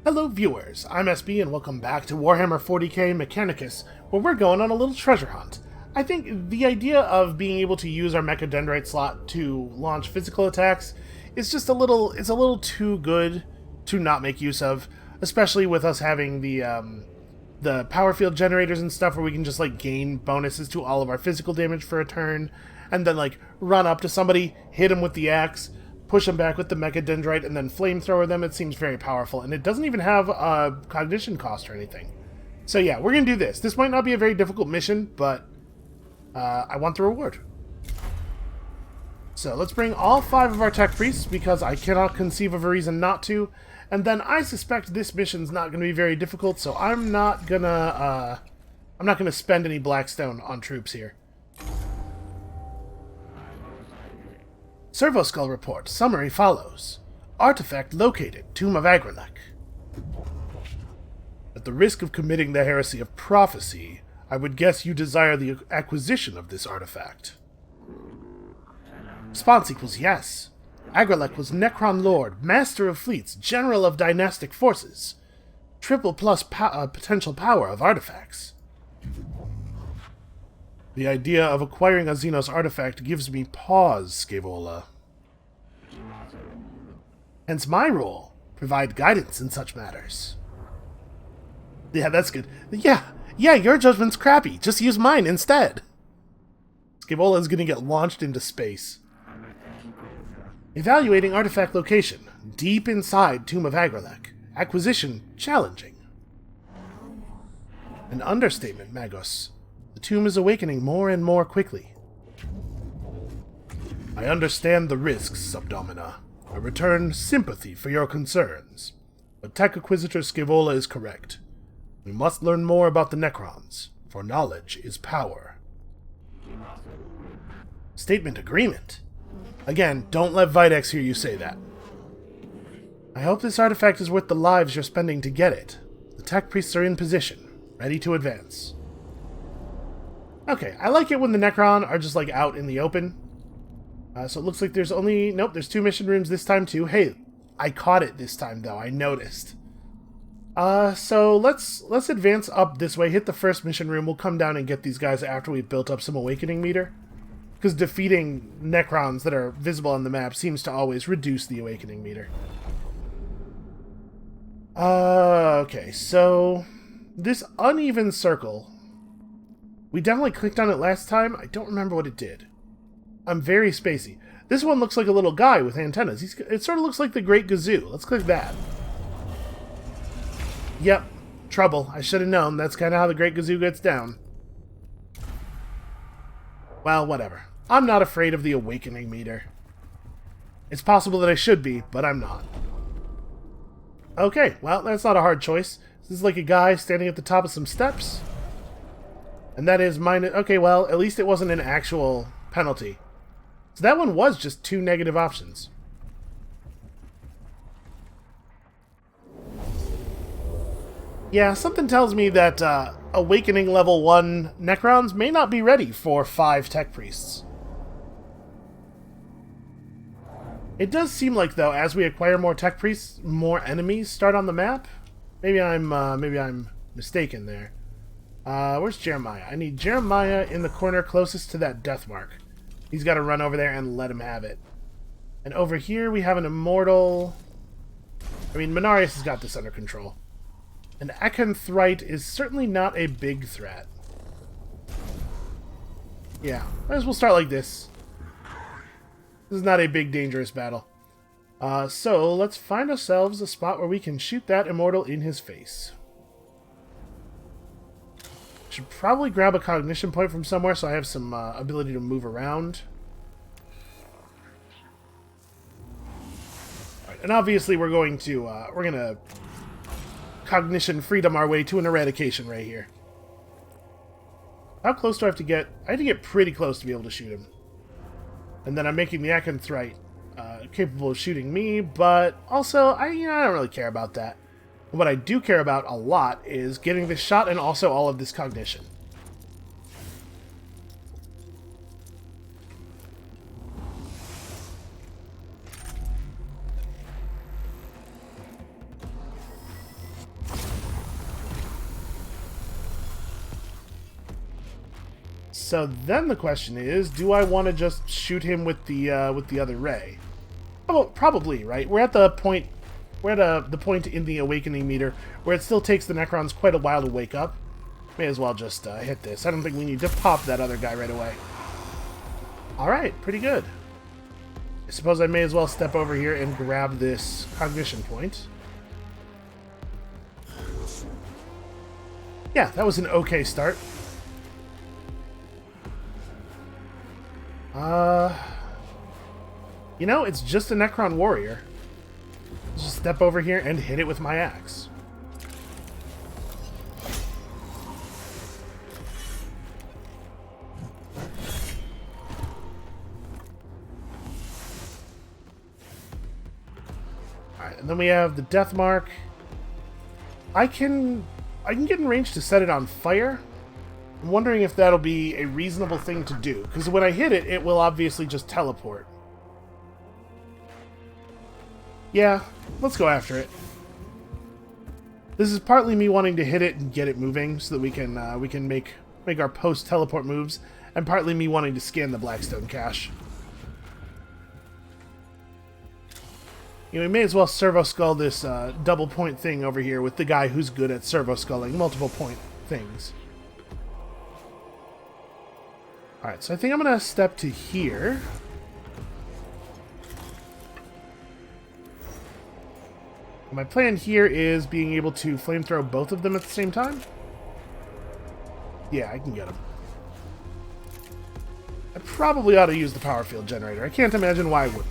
Hello viewers, I'm SB and welcome back to Warhammer 40k Mechanicus, where we're going on a little treasure hunt. I think the idea of being able to use our Mecha Dendrite slot to launch physical attacks is just a little too good to not make use of, especially with us having the power field generators and stuff where we can just like gain bonuses to all of our physical damage for a turn, and then like run up to somebody, hit them with the axe, push them back with the Mecha Dendrite, and then flamethrower them. It seems very powerful, and it doesn't even have a cognition cost or anything. So yeah, we're going to do this. This might not be a very difficult mission, but I want the reward. So let's bring all 5 of our tech priests, because I cannot conceive of a reason not to, and then I suspect this mission's not going to be very difficult, so I'm not gonna spend any Blackstone on troops here. Servo-skull report. Summary follows. Artifact located. Tomb of Agra Lakh. At the risk of committing the heresy of prophecy, I would guess you desire the acquisition of this artifact. Response equals yes. Agra Lakh was Necron Lord, Master of Fleets, General of Dynastic Forces. Triple plus potential power of artifacts. The idea of acquiring a Xenos artifact gives me pause, Scaevola. Hence my role, provide guidance in such matters. Yeah, that's good. Yeah, your judgment's crappy. Just use mine instead. Scaevola is going to get launched into space. Evaluating artifact location. Deep inside Tomb of Agra Lakh. Acquisition challenging. An understatement, Magos. The tomb is awakening more and more quickly. I understand the risks, Subdomina. I return sympathy for your concerns. But Tech Acquisitor Scaevola is correct. We must learn more about the Necrons, for knowledge is power. Statement agreement. Again, don't let Videx hear you say that. I hope this artifact is worth the lives you're spending to get it. The tech priests are in position, ready to advance. Okay, I like it when the Necron are just like out in the open. So it looks like there's only... Nope, there's 2 mission rooms this time too. Hey, I caught it this time though, I noticed. So let's advance up this way, hit the first mission room. We'll come down and get these guys after we've built up some awakening meter. Because defeating Necrons that are visible on the map seems to always reduce the awakening meter. Okay, so this uneven circle, we definitely clicked on it last time. I don't remember what it did. I'm very spacey. This one looks like a little guy with antennas. It sort of looks like the Great Gazoo. Let's click that. Yep, trouble. I should have known. That's kind of how the Great Gazoo gets down. Well, whatever. I'm not afraid of the awakening meter. It's possible that I should be, but I'm not. Okay, well, that's not a hard choice. This is like a guy standing at the top of some steps. And that is mine. Okay, well, at least it wasn't an actual penalty. So that one was just 2 negative options. Yeah, something tells me that Awakening Level 1 Necrons may not be ready for 5 Tech Priests. It does seem like, though, as we acquire more Tech Priests, more enemies start on the map. Maybe I'm mistaken there. Where's Jeremiah? I need Jeremiah in the corner closest to that death mark. He's got to run over there and let him have it. And over here we have an immortal... I mean, Minarius has got this under control. An Acanthrite is certainly not a big threat. Yeah, might as well start like this. This is not a big, dangerous battle. So, let's find ourselves a spot where we can shoot that immortal in his face. Should probably grab a cognition point from somewhere so I have some ability to move around. Alright, and obviously we're gonna cognition freedom our way to an eradication right here. How close do I have to get? I have to get pretty close to be able to shoot him. And then I'm making the Acanthrite capable of shooting me, but also, I don't really care about that. What I do care about a lot is getting this shot and also all of this cognition. So then the question is, do I want to just shoot him with the other ray? Oh, probably, right? We're at the point in the awakening meter where it still takes the Necrons quite a while to wake up. May as well just hit this. I don't think we need to pop that other guy right away. Alright, pretty good. I suppose I may as well step over here and grab this cognition point. Yeah, that was an okay start. You know, it's just a Necron warrior. Just step over here and hit it with my axe. Alright, and then we have the death mark. I can get in range to set it on fire. I'm wondering if that'll be a reasonable thing to do, because when I hit it, it will obviously just teleport. Yeah, let's go after it. This is partly me wanting to hit it and get it moving so that we can make our post-teleport moves, and partly me wanting to scan the Blackstone cache. You know, we may as well servo-skull this double point thing over here with the guy who's good at servo-sculling multiple point things. Alright, so I think I'm going to step to here. My plan here is being able to flamethrow both of them at the same time. Yeah, I can get them. I probably ought to use the power field generator. I can't imagine why I wouldn't.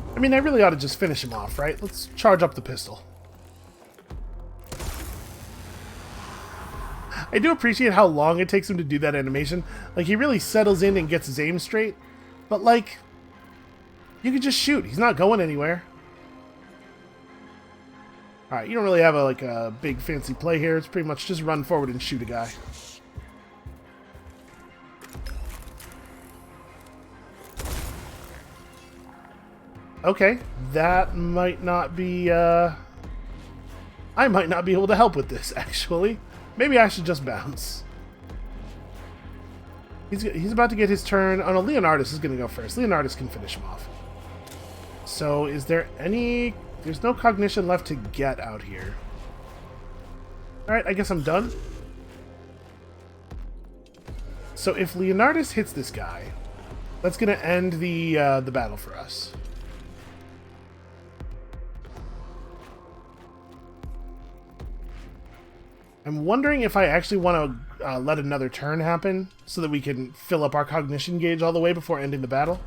I mean, I really ought to just finish him off, right? Let's charge up the pistol. I do appreciate how long it takes him to do that animation. Like, he really settles in and gets his aim straight. But, like, you can just shoot. He's not going anywhere. Alright, you don't really have a big fancy play here. It's pretty much just run forward and shoot a guy. Okay, that might not be, I might not be able to help with this, actually. Maybe I should just bounce. He's about to get his turn. Oh no, Leonardus is going to go first. Leonardus can finish him off. So, is there any... There's no cognition left to get out here. Alright, I guess I'm done. So, if Leonardus hits this guy, that's going to end the battle for us. I'm wondering if I actually want to let another turn happen so that we can fill up our cognition gauge all the way before ending the battle.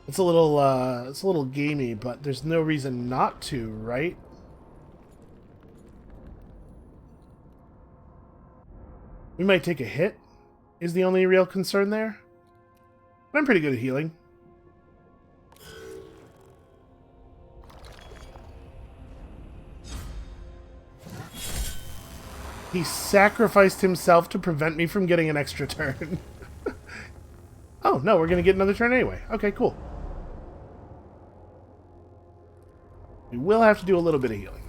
It's a little gamey, but there's no reason not to, right? We might take a hit, is the only real concern there. But I'm pretty good at healing. He sacrificed himself to prevent me from getting an extra turn. Oh, no, we're going to get another turn anyway. Okay, cool. We will have to do a little bit of healing.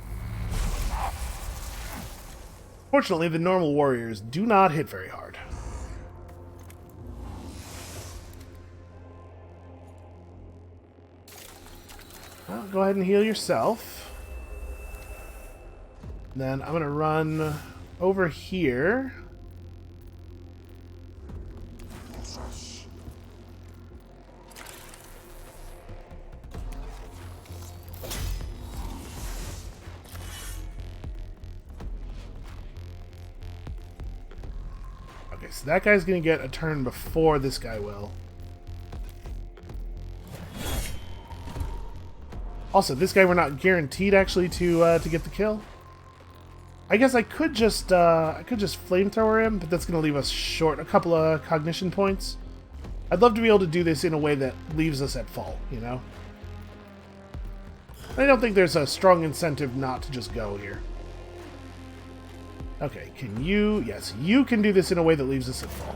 Fortunately, the normal warriors do not hit very hard. Well, go ahead and heal yourself. Then I'm going to run over here. Okay, so that guy's going to get a turn before this guy will. Also, this guy we're not guaranteed actually to get the kill. I guess I could just flamethrower him, but that's going to leave us short a couple of cognition points. I'd love to be able to do this in a way that leaves us at fault, you know? I don't think there's a strong incentive not to just go here. Okay, can you... Yes, you can do this in a way that leaves us at full.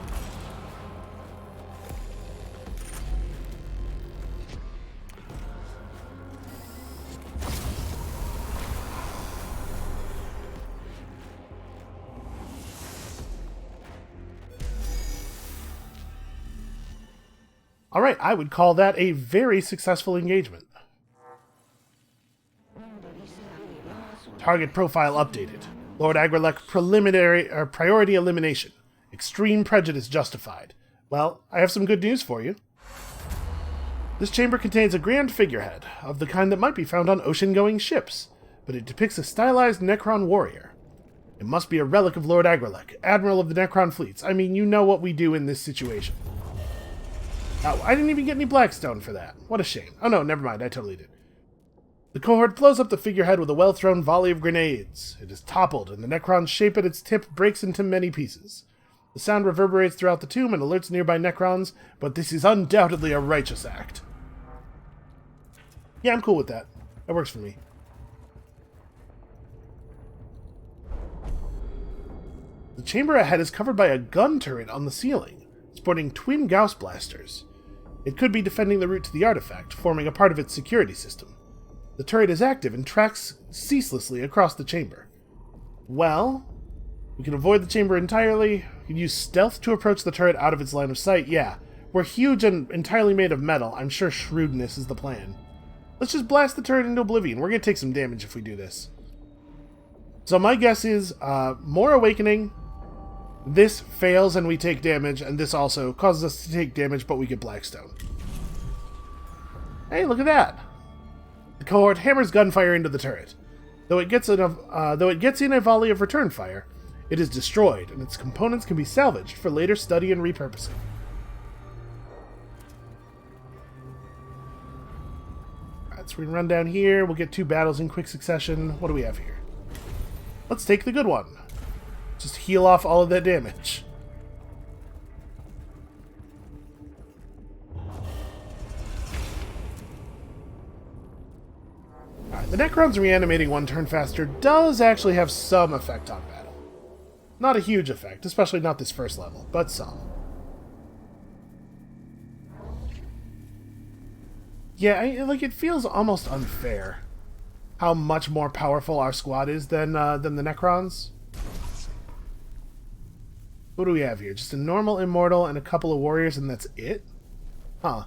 Alright, I would call that a very successful engagement. Target profile updated. Lord Agra Lakh priority elimination. Extreme prejudice justified. Well, I have some good news for you. This chamber contains a grand figurehead, of the kind that might be found on ocean-going ships, but it depicts a stylized Necron warrior. It must be a relic of Lord Agra Lakh, Admiral of the Necron fleets. I mean, you know what we do in this situation. I didn't even get any Blackstone for that. What a shame. Oh no, never mind, I totally did. The cohort blows up the figurehead with a well-thrown volley of grenades. It is toppled, and the Necron's shape at its tip breaks into many pieces. The sound reverberates throughout the tomb and alerts nearby Necrons, but this is undoubtedly a righteous act. Yeah, I'm cool with that. That works for me. The chamber ahead is covered by a gun turret on the ceiling, sporting twin Gauss blasters. It could be defending the route to the artifact, forming a part of its security system. The turret is active and tracks ceaselessly across the chamber. Well, we can avoid the chamber entirely. We can use stealth to approach the turret out of its line of sight. Yeah, we're huge and entirely made of metal. I'm sure shrewdness is the plan. Let's just blast the turret into oblivion. We're going to take some damage if we do this. So my guess is more awakening. This fails and we take damage, and this also causes us to take damage, but we get Blackstone. Hey, look at that! The cohort hammers gunfire into the turret. Though it gets in a volley of return fire, it is destroyed, and its components can be salvaged for later study and repurposing. Alright, so we can run down here. We'll get 2 battles in quick succession. What do we have here? Let's take the good one. Just heal off all of that damage. Alright, the Necrons reanimating 1 turn faster does actually have some effect on battle. Not a huge effect, especially not this first level, but some. Yeah, it feels almost unfair how much more powerful our squad is than the Necrons. What do we have here? Just a normal immortal and a couple of warriors, and that's it? Huh.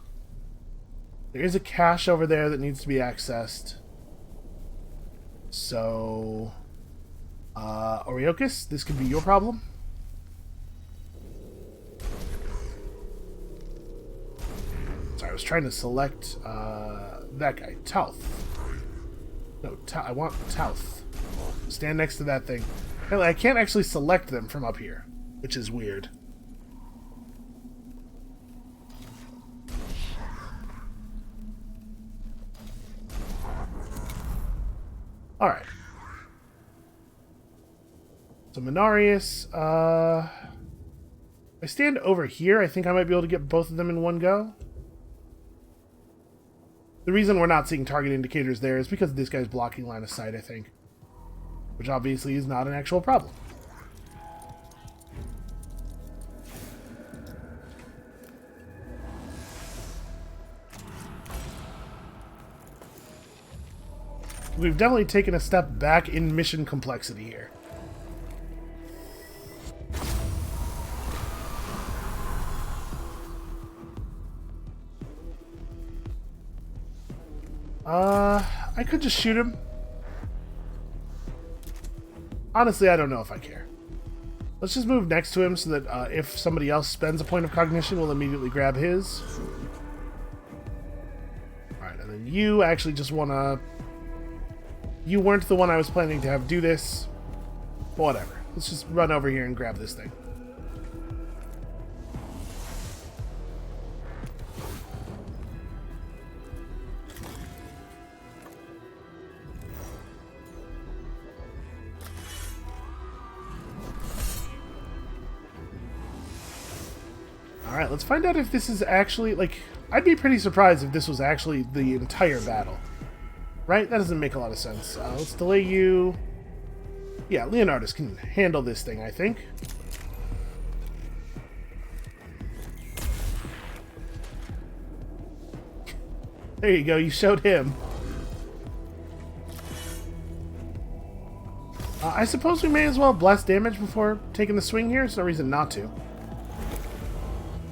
There is a cache over there that needs to be accessed. So... Oriokus, this could be your problem. Sorry, I was trying to select that guy. Tauth. No, I want Tauth. Stand next to that thing. I can't actually select them from up here, which is weird. Alright. So Minarius, I stand over here. I think I might be able to get both of them in one go. The reason we're not seeing target indicators there is because this guy's blocking line of sight, I think. Which obviously is not an actual problem. We've definitely taken a step back in mission complexity here. I could just shoot him. Honestly, I don't know if I care. Let's just move next to him so that if somebody else spends a point of cognition, we'll immediately grab his. Alright, and then you actually just want to... You weren't the one I was planning to have do this. But whatever. Let's just run over here and grab this thing. Alright, let's find out if this is actually, like, I'd be pretty surprised if this was actually the entire battle. Right? That doesn't make a lot of sense. Let's delay you. Yeah, Leonardus can handle this thing, I think. There you go, you showed him. I suppose we may as well blast damage before taking the swing here. There's no reason not to.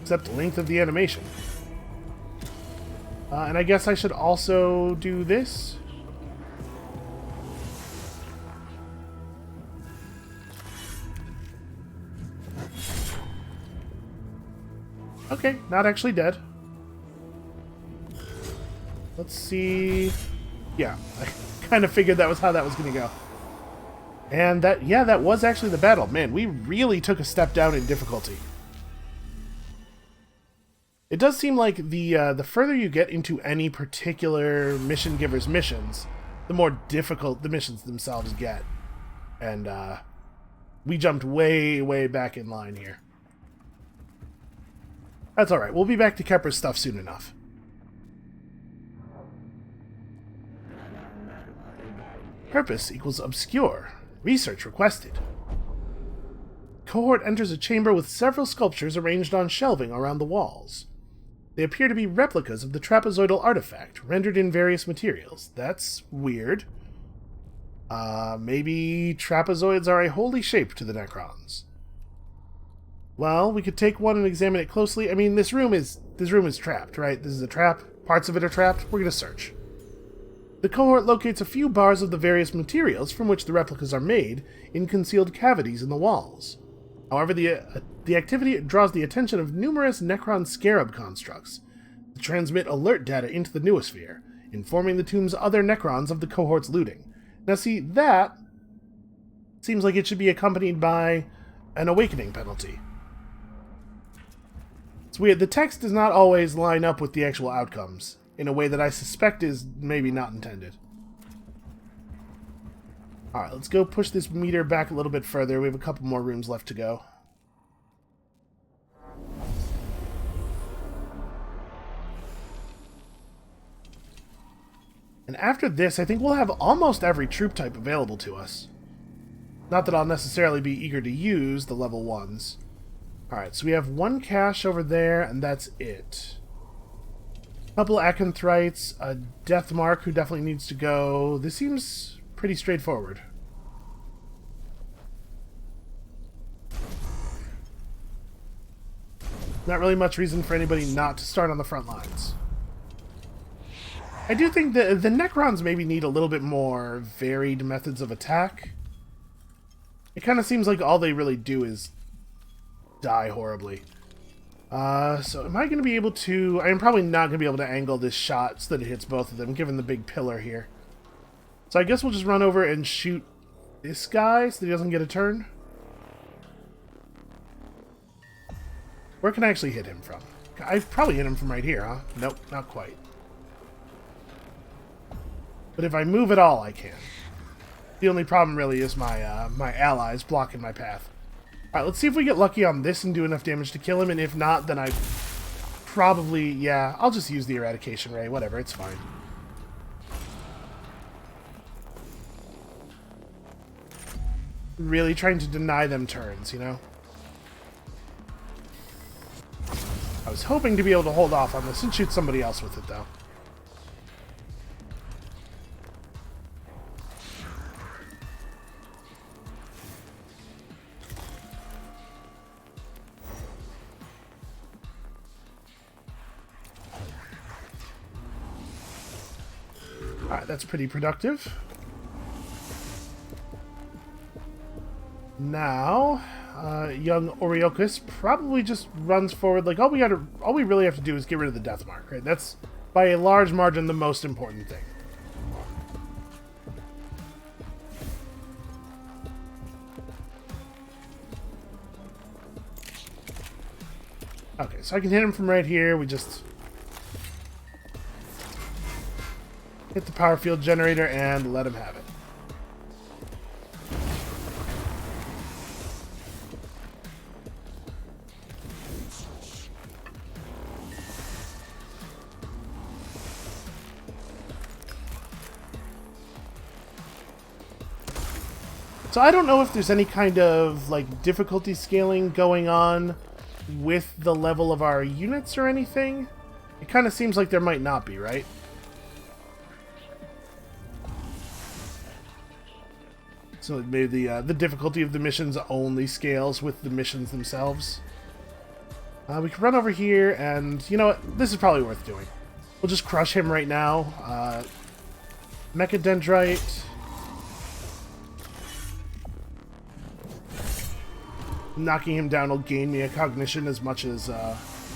Except the length of the animation. And I guess I should also do this. Okay, not actually dead. Let's see. Yeah, I kind of figured that was how that was going to go. And that, yeah, that was actually the battle. Man, we really took a step down in difficulty. It does seem like the further you get into any particular mission giver's missions, the more difficult the missions themselves get. And we jumped way, way back in line here. That's alright. We'll be back to Kepler's stuff soon enough. Purpose equals obscure. Research requested. Cohort enters a chamber with several sculptures arranged on shelving around the walls. They appear to be replicas of the trapezoidal artifact, rendered in various materials. That's weird. Maybe trapezoids are a holy shape to the Necrons. Well, we could take one and examine it closely. I mean, this room is trapped, right? This is a trap. Parts of it are trapped. We're going to search. The cohort locates a few bars of the various materials from which the replicas are made in concealed cavities in the walls. However, the activity draws the attention of numerous Necron scarab constructs that transmit alert data into the noosphere, informing the tomb's other Necrons of the cohort's looting. Now see, that seems like it should be accompanied by an awakening penalty. It's weird, the text does not always line up with the actual outcomes, in a way that I suspect is maybe not intended. Alright, let's go push this meter back a little bit further. We have a couple more rooms left to go. And after this, I think we'll have almost every troop type available to us. Not that I'll necessarily be eager to use the level 1s. Alright, so we have one cache over there, and that's it. Couple Acanthrites, a Deathmark who definitely needs to go. This seems pretty straightforward. Not really much reason for anybody not to start on the front lines. I do think that the Necrons maybe need a little bit more varied methods of attack. It kind of seems like all they really do is die horribly. So am I going to be able to... I am probably not going to be able to angle this shot so that it hits both of them, given the big pillar here. So I guess we'll just run over and shoot this guy so that he doesn't get a turn. Where can I actually hit him from? I've probably hit him from right here, huh? Nope, not quite. But if I move at all, I can. The only problem really is my my allies blocking my path. Alright, let's see if we get lucky on this and do enough damage to kill him, and if not, then I probably, yeah, I'll just use the Eradication Ray, whatever, it's fine. Really trying to deny them turns, you know? I was hoping to be able to hold off on this and shoot somebody else with it, though. Alright, that's pretty productive. Now, young Oriochus probably just runs forward. Like, all we really have to do is get rid of the Deathmark, right? That's, by a large margin, the most important thing. Okay, so I can hit him from right here. We just hit the power field generator and let him have it. So I don't know if there's any kind of, like, difficulty scaling going on with the level of our units or anything. It kind of seems like there might not be, right? So maybe the difficulty of the missions only scales with the missions themselves. We can run over here, and you know what? This is probably worth doing. We'll just crush him right now. Mechadendrite. Knocking him down will gain me a cognition as much as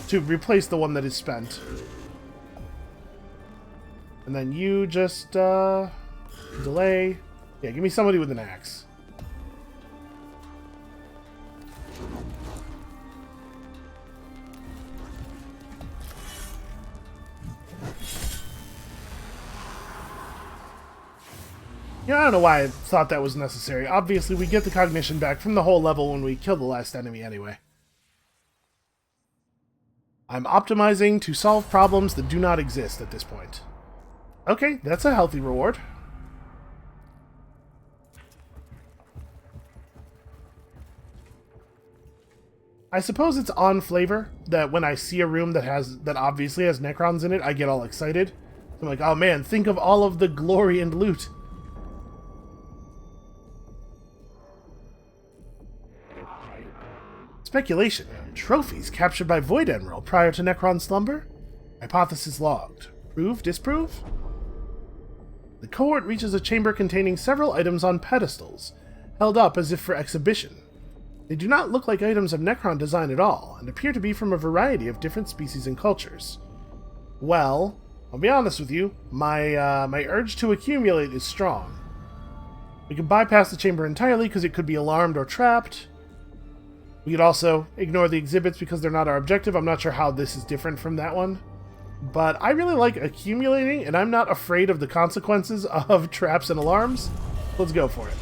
to replace the one that is spent. And then you just delay. Yeah, give me somebody with an axe. Yeah, I don't know why I thought that was necessary. Obviously, we get the cognition back from the whole level when we kill the last enemy anyway. I'm optimizing to solve problems that do not exist at this point. Okay, that's a healthy reward. I suppose it's on flavor that when I see a room that obviously has Necrons in it, I get all excited. I'm like, oh man, think of all of the glory and loot. Speculation. Trophies captured by Void Emerald prior to Necron slumber? Hypothesis logged. Prove? Disprove? The cohort reaches a chamber containing several items on pedestals, held up as if for exhibition. They do not look like items of Necron design at all, and appear to be from a variety of different species and cultures. Well, I'll be honest with you, my urge to accumulate is strong. We can bypass the chamber entirely because it could be alarmed or trapped. We could also ignore the exhibits because they're not our objective. I'm not sure how this is different from that one. But I really like accumulating, and I'm not afraid of the consequences of traps and alarms. Let's go for it.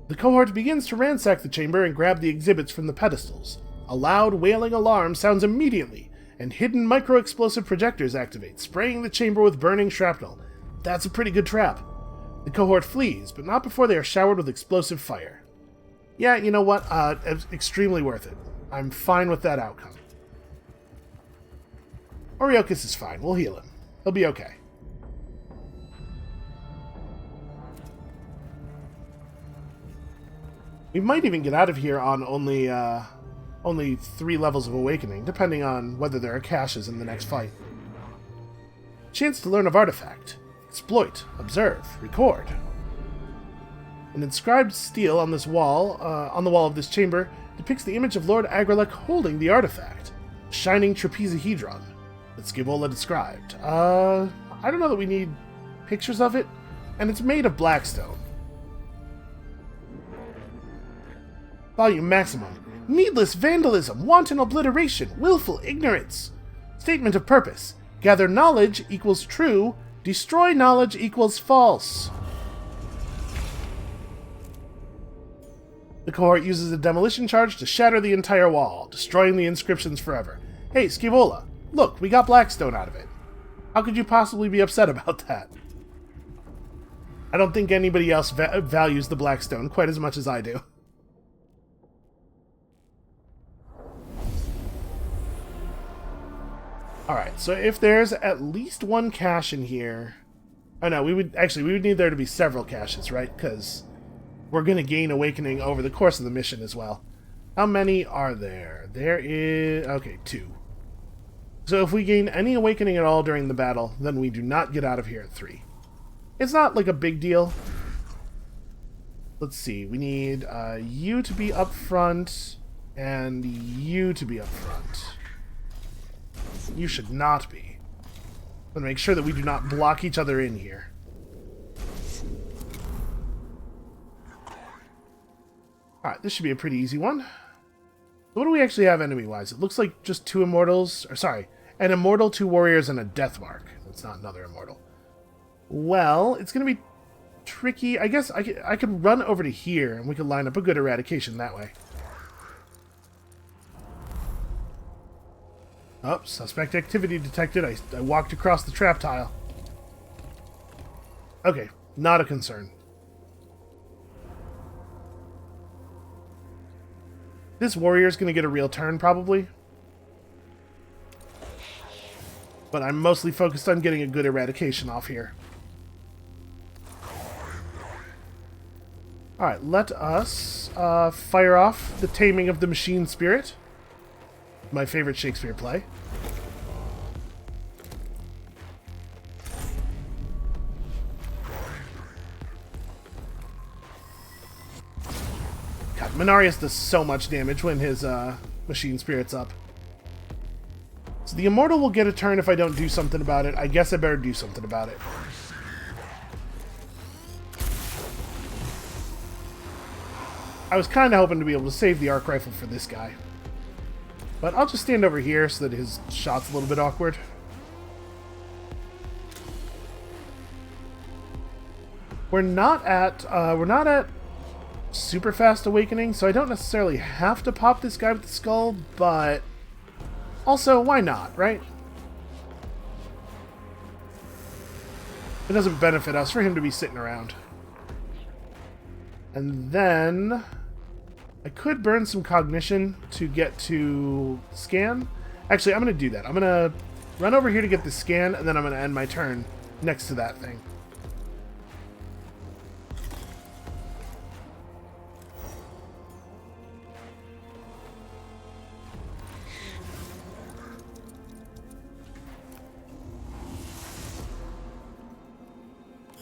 The cohort begins to ransack the chamber and grab the exhibits from the pedestals. A loud, wailing alarm sounds immediately, and hidden micro-explosive projectors activate, spraying the chamber with burning shrapnel. That's a pretty good trap. The cohort flees, but not before they are showered with explosive fire. Yeah, you know what? Extremely worth it. I'm fine with that outcome. Oriokus is fine. We'll heal him. He'll be okay. We might even get out of here on only 3 levels of awakening, depending on whether there are caches in the next fight. Chance to learn of artifact. Exploit. Observe. Record. An inscribed stele on this wall, on the wall of this chamber, depicts the image of Lord Agra Lakh holding the artifact, a shining trapezohedron that Scivola described. I don't know that we need pictures of it, and it's made of blackstone. Volume maximum. Needless vandalism, wanton obliteration, willful ignorance. Statement of purpose. Gather knowledge equals true, destroy knowledge equals false. The cohort uses a demolition charge to shatter the entire wall, destroying the inscriptions forever. Hey, Scivola, look, we got blackstone out of it. How could you possibly be upset about that? I don't think anybody else values the blackstone quite as much as I do. Alright, so if there's at least one cache in here... Oh no, we would need there to be several caches, right? Because we're going to gain awakening over the course of the mission as well. How many are there? There is... okay, 2. So if we gain any awakening at all during the battle, then we do not get out of here at 3. It's not like a big deal. Let's see, we need you to be up front, and you to be up front. You should not be. I'm going to make sure that we do not block each other in here. Alright, this should be a pretty easy one. What do we actually have enemy-wise? It looks like just 2 immortals, or sorry, an immortal, 2 warriors, and a death mark. That's not another immortal. Well, it's going to be tricky. I guess I could run over to here, and we could line up a good eradication that way. Oh, suspect activity detected. I walked across the trap tile. Okay, Not a concern. This warrior's going to get a real turn, probably. But I'm mostly focused on getting a good eradication off here. Alright, let us fire off the Taming of the Machine Spirit. My favorite Shakespeare play. God, Minarius does so much damage when his Machine Spirit's up. So the Immortal will get a turn if I don't do something about it. I guess I better do something about it. I was kind of hoping to be able to save the Arc Rifle for this guy. But I'll just stand over here so that his shot's a little bit awkward. We're not at super fast awakening, so I don't necessarily have to pop this guy with the skull, but also, why not, right? It doesn't benefit us for him to be sitting around. And then I could burn some cognition to get to scan. Actually, I'm going to do that. I'm going to run over here to get the scan, and then I'm going to end my turn next to that thing.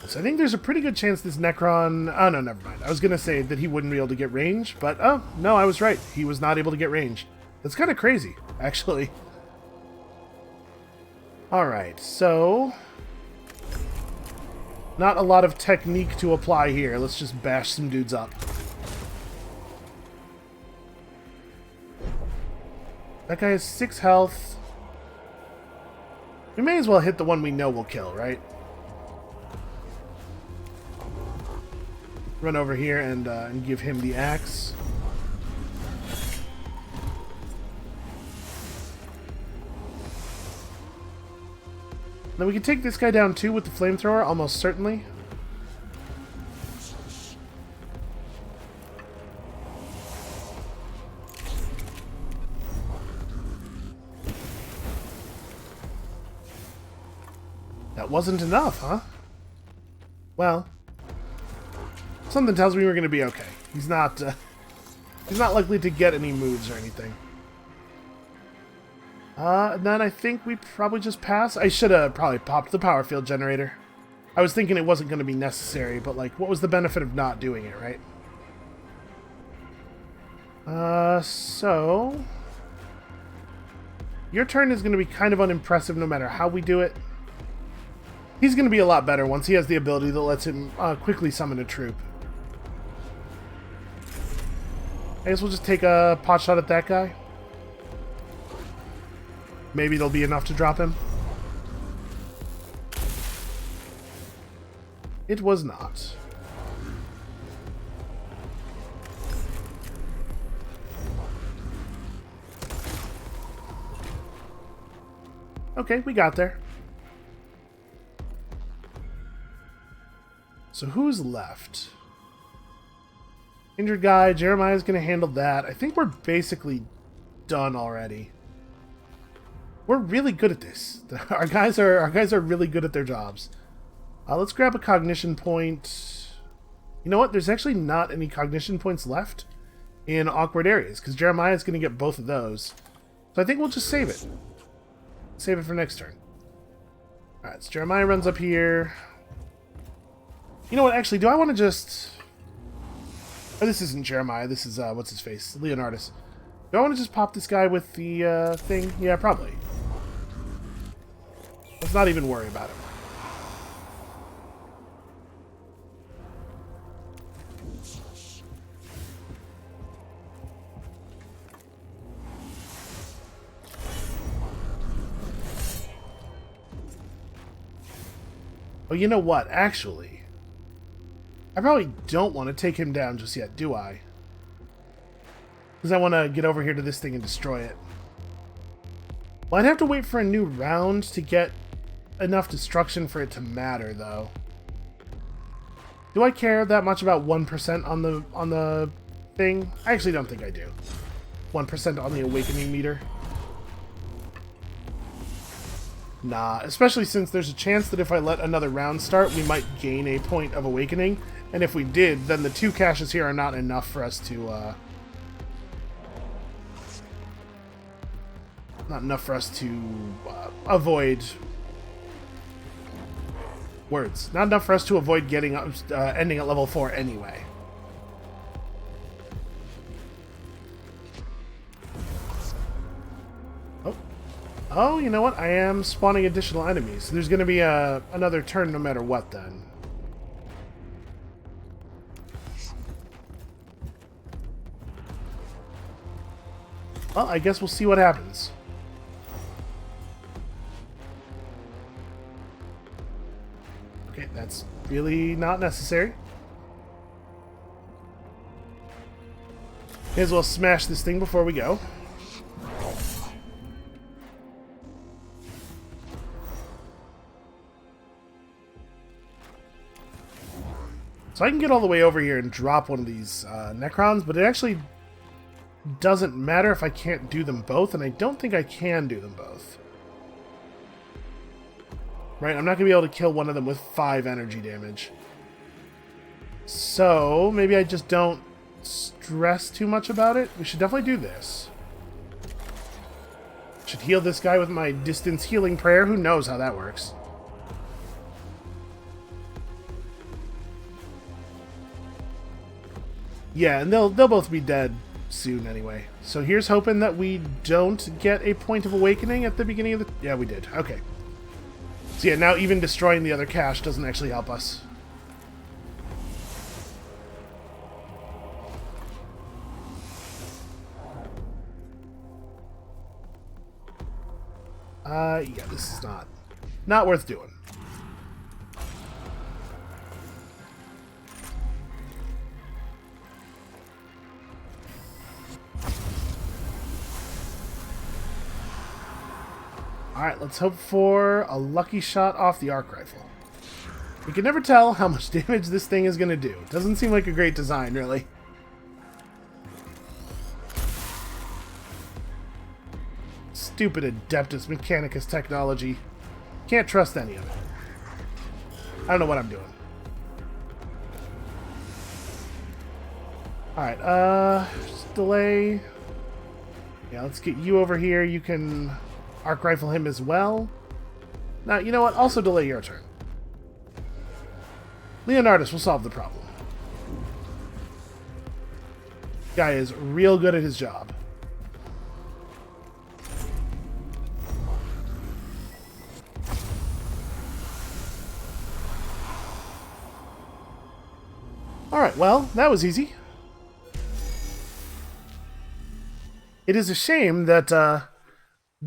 So I think there's a pretty good chance this Necron... Oh, no, never mind. I was going to say that he wouldn't be able to get range, but oh, no, I was right. He was not able to get range. That's kind of crazy, actually. Alright, so... Not a lot of technique to apply here. Let's just bash some dudes up. That guy has 6 health. We may as well hit the one we know will kill, right? Run over here and give him the axe. Then we can take this guy down too with the flamethrower, almost certainly. That wasn't enough, huh? Well, something tells me we're going to be okay. He's not likely to get any moves or anything. And then I think we probably just pass. I should have probably popped the power field generator. I was thinking it wasn't going to be necessary, but like, what was the benefit of not doing it, right? So... Your turn is going to be kind of unimpressive no matter how we do it. He's going to be a lot better once he has the ability that lets him quickly summon a troop. I guess we'll just take a pot shot at that guy. Maybe there'll be enough to drop him. It was not. Okay, we got there. So who's left? Injured guy. Jeremiah's going to handle that. I think we're basically done already. We're really good at this. Our guys are really good at their jobs. Let's grab a cognition point. You know what? There's actually not any cognition points left in awkward areas because Jeremiah's going to get both of those. So I think we'll just save it. Save it for next turn. Alright, so Jeremiah runs up here. You know what? Actually, do I want to just... Oh, this isn't Jeremiah. This is, what's his face? Leonardus. Do I want to just pop this guy with the thing? Yeah, probably. Let's not even worry about him. Oh, you know what? Actually, I probably don't want to take him down just yet, do I? Because I want to get over here to this thing and destroy it. Well, I'd have to wait for a new round to get enough destruction for it to matter, though. Do I care that much about 1% on the thing? I actually don't think I do. 1% on the awakening meter. Nah, especially since there's a chance that if I let another round start, we might gain a point of awakening. And if we did, then the 2 caches here are not enough for us to, not enough for us to avoid... Words. Not enough for us to avoid getting ending at level 4 anyway. Oh, you know what? I am spawning additional enemies. There's going to be another turn no matter what, then. Well, I guess we'll see what happens. Okay, that's really not necessary. May as well smash this thing before we go. So I can get all the way over here and drop one of these Necrons, but it actually doesn't matter if I can't do them both, and I don't think I can do them both. Right, I'm not going to be able to kill one of them with 5 energy damage. So, maybe I just don't stress too much about it. We should definitely do this. Should heal this guy with my distance healing prayer. Who knows how that works. Yeah, and they'll both be dead soon anyway. So here's hoping that we don't get a point of awakening at the beginning of the... Yeah, we did. Okay. So yeah, now even destroying the other cache doesn't actually help us. Yeah, this is not worth doing. Alright, let's hope for a lucky shot off the arc rifle. We can never tell how much damage this thing is going to do. It doesn't seem like a great design, really. Stupid Adeptus Mechanicus technology. Can't trust any of it. I don't know what I'm doing. Alright, just delay. Yeah, let's get you over here. You can... arc rifle him as well. Now, you know what? Also delay your turn. Leonardus will solve the problem. Guy is real good at his job. Alright, well, that was easy. It is a shame that,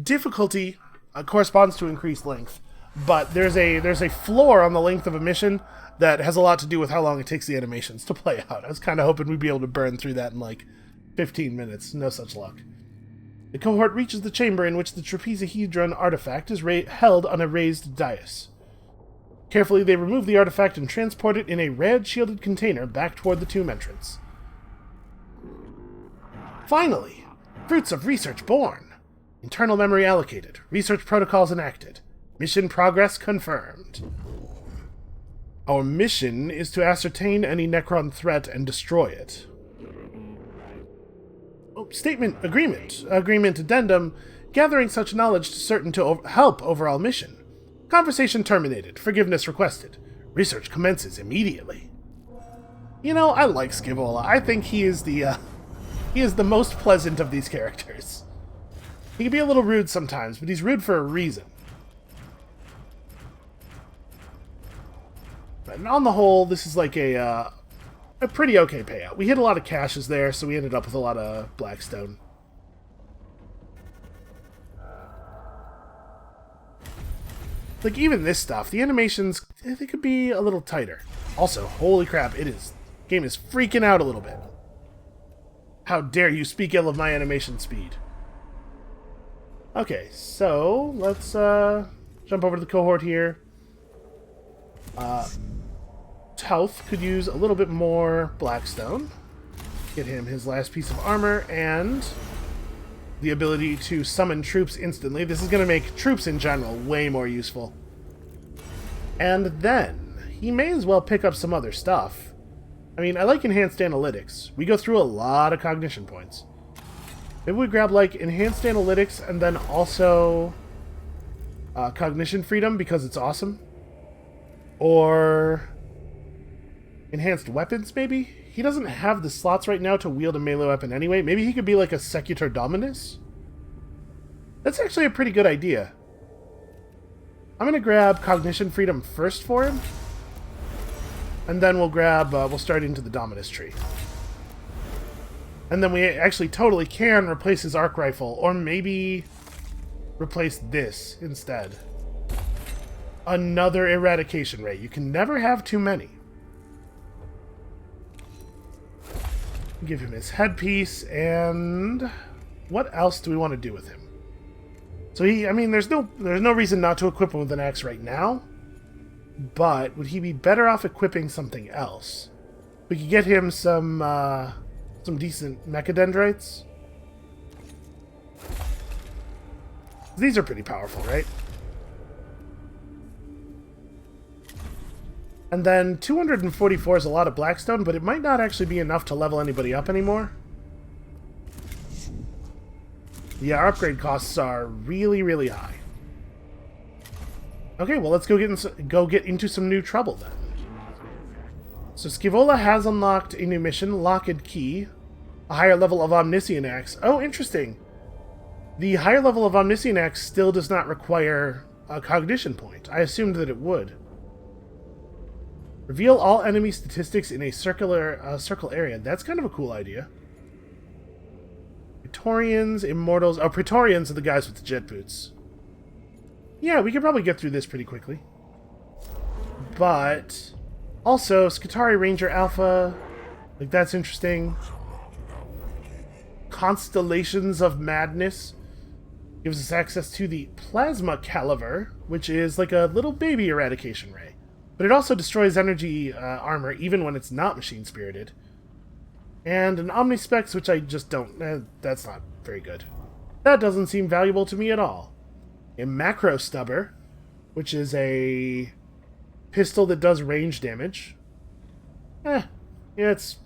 difficulty corresponds to increased length, but there's a floor on the length of a mission that has a lot to do with how long it takes the animations to play out. I was kind of hoping we'd be able to burn through that in like 15 minutes. No such luck. The cohort reaches the chamber in which the trapezohedron artifact is held on a raised dais. Carefully, they remove the artifact and transport it in a rad-shielded container back toward the tomb entrance. Finally, fruits of research born. Internal memory allocated. Research protocols enacted. Mission progress confirmed. Our mission is to ascertain any Necron threat and destroy it. Oh, statement agreement. Agreement addendum. Gathering such knowledge to certain to help overall mission. Conversation terminated. Forgiveness requested. Research commences immediately. You know, I like Scivola. I think he is the most pleasant of these characters. He can be a little rude sometimes, but he's rude for a reason. And on the whole, this is like a pretty okay payout. We hit a lot of caches there, so we ended up with a lot of Blackstone. Like, even this stuff, the animations, they could be a little tighter. Also, holy crap, game is freaking out a little bit. How dare you speak ill of my animation speed. Okay, so let's jump over to the cohort here. health could use a little bit more Blackstone. Get him his last piece of armor and the ability to summon troops instantly. This is going to make troops in general way more useful. And then he may as well pick up some other stuff. I mean, I like enhanced analytics. We go through a lot of cognition points. Maybe we grab like enhanced analytics and then also cognition freedom because it's awesome. Or enhanced weapons, maybe? He doesn't have the slots right now to wield a melee weapon anyway. Maybe he could be like a Secutor Dominus? That's actually a pretty good idea. I'm going to grab cognition freedom first for him. And then we'll start into the Dominus tree. And then we actually totally can replace his arc rifle. Or maybe replace this instead. Another eradication ray. You can never have too many. Give him his headpiece, and what else do we want to do with him? So I mean, there's no reason not to equip him with an axe right now, but would he be better off equipping something else? We could get him some decent mechadendrites. These are pretty powerful, right? And then 244 is a lot of Blackstone, but it might not actually be enough to level anybody up anymore. Yeah, our upgrade costs are really, really high. Okay, well, let's go get into some new trouble then. So Scaevola has unlocked a new mission, Locked Key, a higher level of Omniscient Axe. Oh, interesting. The higher level of Omniscient Axe still does not require a cognition point. I assumed that it would. Reveal all enemy statistics in a circle area. That's kind of a cool idea. Praetorians, Immortals... Oh, Praetorians are the guys with the jet boots. Yeah, we could probably get through this pretty quickly. But... also, Skitarii Ranger Alpha. Like, that's interesting. Constellations of Madness. Gives us access to the Plasma Caliver, which is like a little baby eradication ray. But it also destroys energy armor even when it's not machine-spirited. And an Omnispecs, which I just don't... that's not very good. That doesn't seem valuable to me at all. A Macro Stubber, which is a pistol that does range damage. Yeah, it's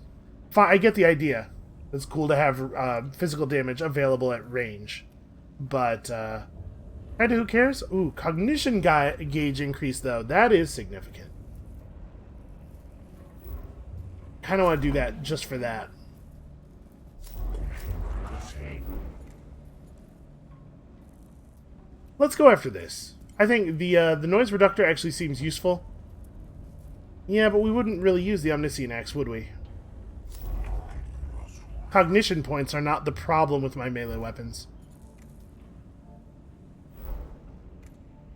fine. I get the idea. It's cool to have physical damage available at range. But, and who cares? Ooh, cognition gauge increase, though. That is significant. Kind of want to do that just for that. Let's go after this. I think the noise reductor actually seems useful. Yeah, but we wouldn't really use the Omniscient Axe, would we? Cognition points are not the problem with my melee weapons.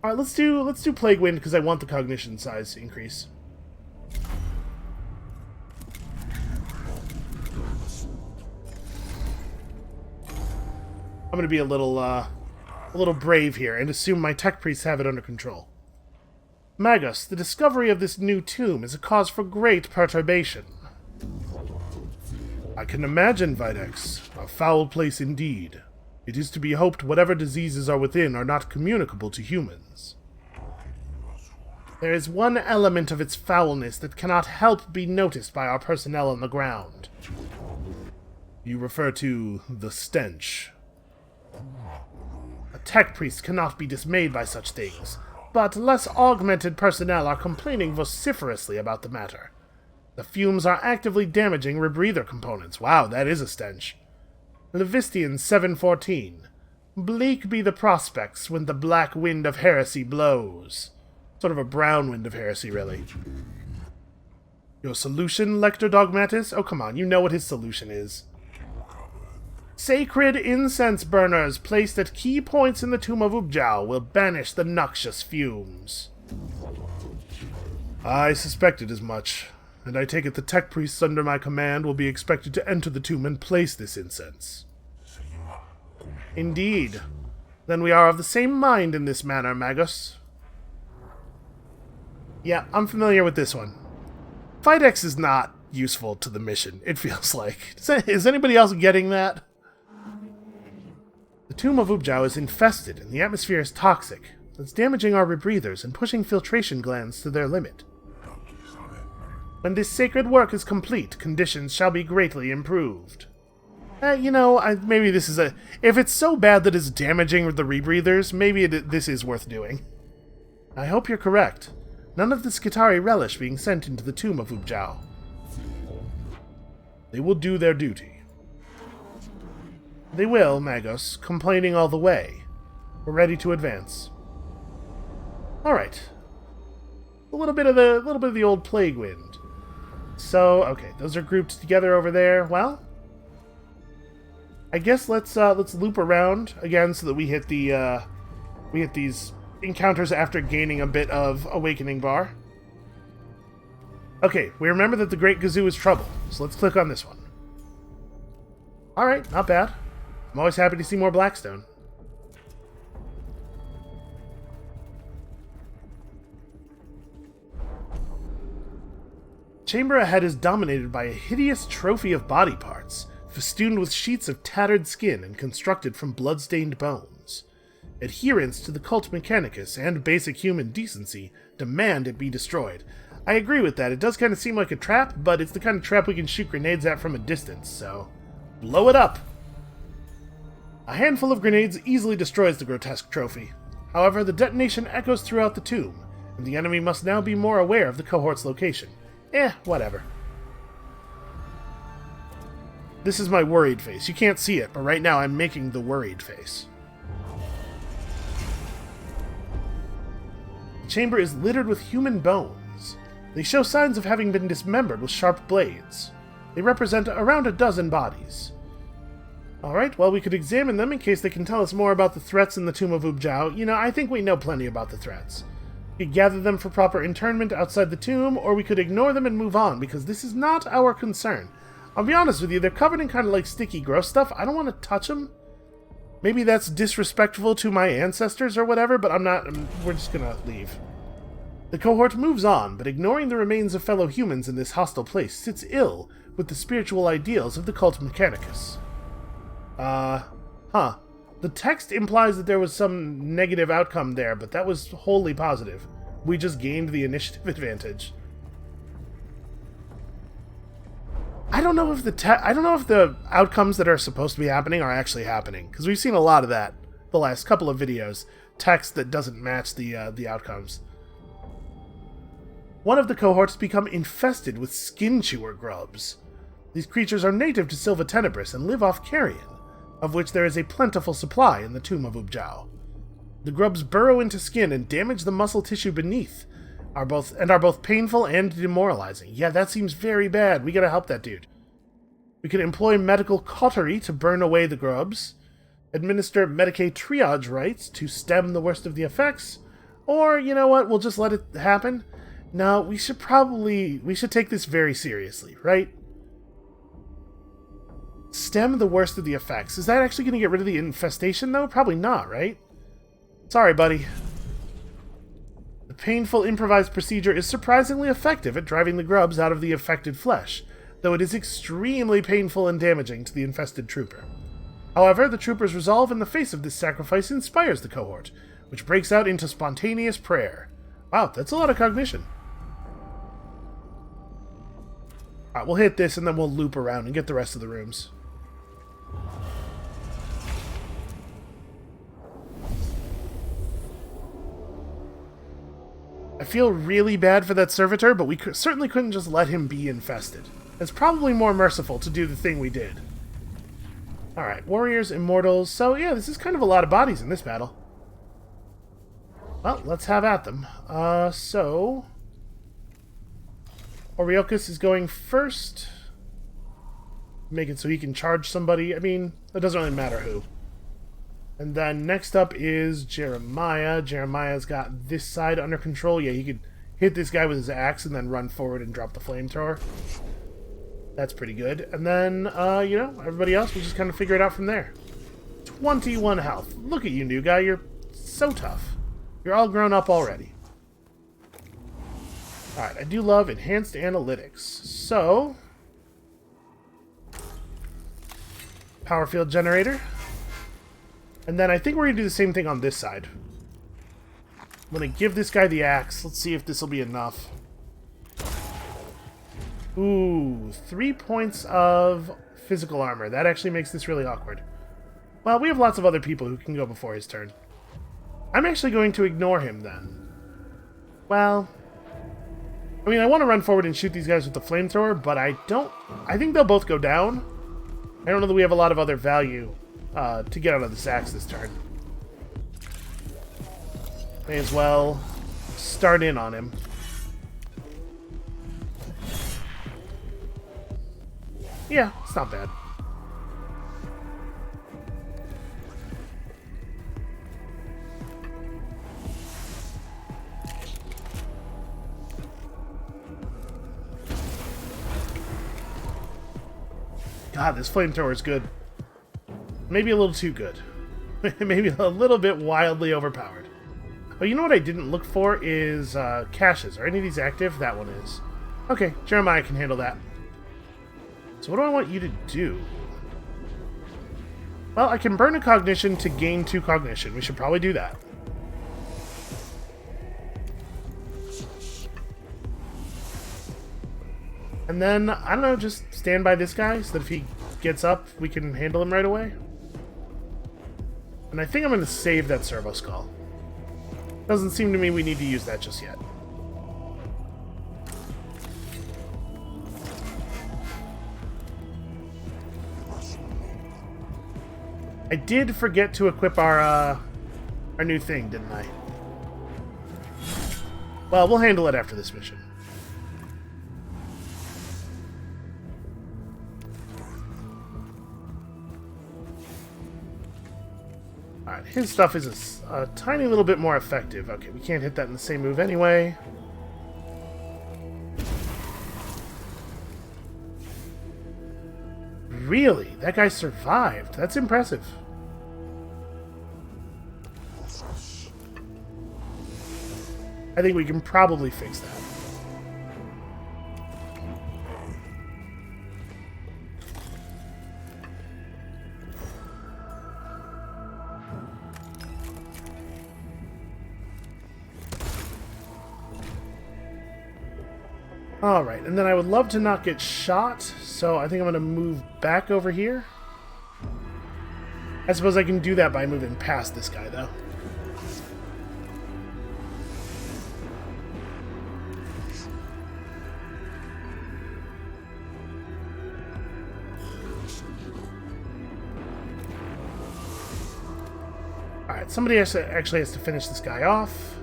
Alright, let's do Plague Wind because I want the cognition size increase. I'm gonna be a little brave here and assume my tech priests have it under control. Magus, the discovery of this new tomb is a cause for great perturbation. I can imagine, Videx. A foul place indeed. It is to be hoped whatever diseases are within are not communicable to humans. There is one element of its foulness that cannot help be noticed by our personnel on the ground. You refer to the stench. A tech priest cannot be dismayed by such things, but less augmented personnel are complaining vociferously about the matter. The fumes are actively damaging rebreather components. Wow, that is a stench. Levistian 714. Bleak be the prospects when the black wind of heresy blows. Sort of a brown wind of heresy, really. Your solution, Lector Dogmatis? Oh, come on, you know what his solution is. Sacred incense burners placed at key points in the tomb of Ubjao will banish the noxious fumes. I suspected as much, and I take it the tech priests under my command will be expected to enter the tomb and place this incense. Indeed. Then we are of the same mind in this matter, Magus. Yeah, I'm familiar with this one. Fidex is not useful to the mission, it feels like. Is anybody else getting that? The tomb of Ubjao is infested and the atmosphere is toxic. It's damaging our rebreathers and pushing filtration glands to their limit. When this sacred work is complete, conditions shall be greatly improved. Maybe this is a... If it's so bad that it's damaging the rebreathers, maybe this is worth doing. I hope you're correct. None of the Skitarii relish being sent into the tomb of Ubjao. They will do their duty. They will, Magos, complaining all the way. We're ready to advance. Alright. A little bit of the old plague wind. So, okay, those are grouped together over there. Well, I guess let's loop around again so that we hit these encounters after gaining a bit of Awakening Bar. Okay, we remember that the Great Gazoo is trouble, so let's click on this one. Alright, not bad. I'm always happy to see more Blackstone. Chamber ahead is dominated by a hideous trophy of body parts, festooned with sheets of tattered skin and constructed from blood-stained bones. Adherents to the cult Mechanicus and basic human decency demand it be destroyed. I agree with that. It does kind of seem like a trap, but it's the kind of trap we can shoot grenades at from a distance, so blow it up! A handful of grenades easily destroys the grotesque trophy. However, the detonation echoes throughout the tomb, and the enemy must now be more aware of the cohort's location. Whatever. This is my worried face. You can't see it, but right now I'm making the worried face. The chamber is littered with human bones. They show signs of having been dismembered with sharp blades. They represent around a dozen bodies. Alright, well, we could examine them in case they can tell us more about the threats in the Tomb of Ubjao. I think we know plenty about the threats. We could gather them for proper internment outside the tomb, or we could ignore them and move on, because this is not our concern. I'll be honest with you, they're covered in kind of like sticky, gross stuff. I don't want to touch them. Maybe that's disrespectful to my ancestors or whatever, but we're just gonna leave. The cohort moves on, but ignoring the remains of fellow humans in this hostile place sits ill with the spiritual ideals of the cult Mechanicus. The text implies that there was some negative outcome there, but that was wholly positive. We just gained the initiative advantage. I don't know if the outcomes that are supposed to be happening are actually happening, because we've seen a lot of that the last couple of videos. Text that doesn't match the outcomes. One of the cohorts become infested with skin chewer grubs. These creatures are native to Silva Tenebris and live off carrion, of which there is a plentiful supply in the Tomb of Ubjao. The grubs burrow into skin and damage the muscle tissue beneath, are both painful and demoralizing. Yeah, that seems very bad. We gotta help that dude. We can employ medical cautery to burn away the grubs, administer Medicaid triage rites to stem the worst of the effects, or, you know what, we'll just let it happen. No, we should take this very seriously, right? Stem the worst of the effects. Is that actually going to get rid of the infestation, though? Probably not, right? Sorry, buddy. The painful improvised procedure is surprisingly effective at driving the grubs out of the affected flesh, though it is extremely painful and damaging to the infested trooper. However, the trooper's resolve in the face of this sacrifice inspires the cohort, which breaks out into spontaneous prayer. Wow, that's a lot of cognition. Alright, we'll hit this and then we'll loop around and get the rest of the rooms. I feel really bad for that servitor, but we certainly couldn't just let him be infested. It's probably more merciful to do the thing we did. Alright, warriors, immortals. So yeah, this is kind of a lot of bodies in this battle. Well, let's have at them. So Oriochus is going first. Make it so he can charge somebody. I mean, it doesn't really matter who. And then next up is Jeremiah. Jeremiah's got this side under control. Yeah, he could hit this guy with his axe and then run forward and drop the flamethrower. That's pretty good. And then, everybody else, we'll just kind of figure it out from there. 21 health. Look at you, new guy. You're so tough. You're all grown up already. Alright, I do love enhanced analytics. So, power field generator. And then I think we're going to do the same thing on this side. I'm going to give this guy the axe. Let's see if this will be enough. Ooh, 3 points of physical armor. That actually makes this really awkward. Well, we have lots of other people who can go before his turn. I'm actually going to ignore him then. Well, I mean, I want to run forward and shoot these guys with the flamethrower, but I think they'll both go down. I don't know that we have a lot of other value to get out of this axe this turn. May as well start in on him. Yeah, it's not bad. God, this flamethrower is good. Maybe a little too good. Maybe a little bit wildly overpowered. Oh, you know what I didn't look for is caches. Are any of these active? That one is. Okay, Jeremiah can handle that. So what do I want you to do? Well, I can burn a cognition to gain 2 cognition. We should probably do that. And then, I don't know, just stand by this guy so that if he gets up, we can handle him right away. And I think I'm going to save that servo-skull. Doesn't seem to me we need to use that just yet. I did forget to equip our new thing, didn't I? Well, we'll handle it after this mission. Alright, his stuff is a tiny little bit more effective. Okay, we can't hit that in the same move anyway. Really? That guy survived. That's impressive. I think we can probably fix that. Alright, and then I would love to not get shot, so I think I'm going to move back over here. I suppose I can do that by moving past this guy, though. Alright, somebody actually has to finish this guy off.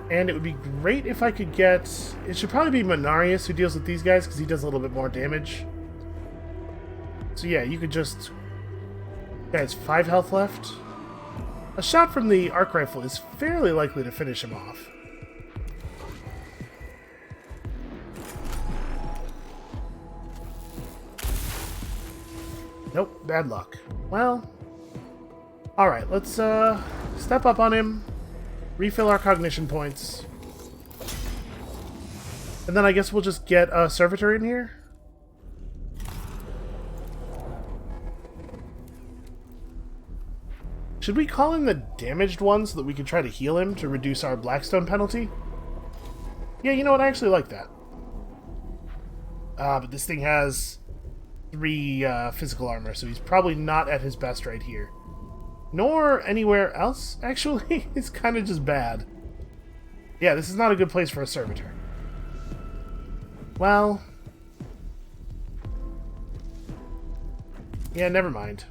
And it would be great if I could get... It should probably be Manarius who deals with these guys, because he does a little bit more damage. So yeah, you could just... He has 5 health left. A shot from the arc rifle is fairly likely to finish him off. Nope, bad luck. Well... Alright, let's step up on him. Refill our cognition points. And then I guess we'll just get a servitor in here. Should we call in the damaged one so that we can try to heal him to reduce our Blackstone penalty? Yeah, you know what? I actually like that. But this thing has 3 physical armor, so he's probably not at his best right here. Nor anywhere else, actually. It's kind of just bad. Yeah, this is not a good place for a servitor. Well... Yeah, never mind.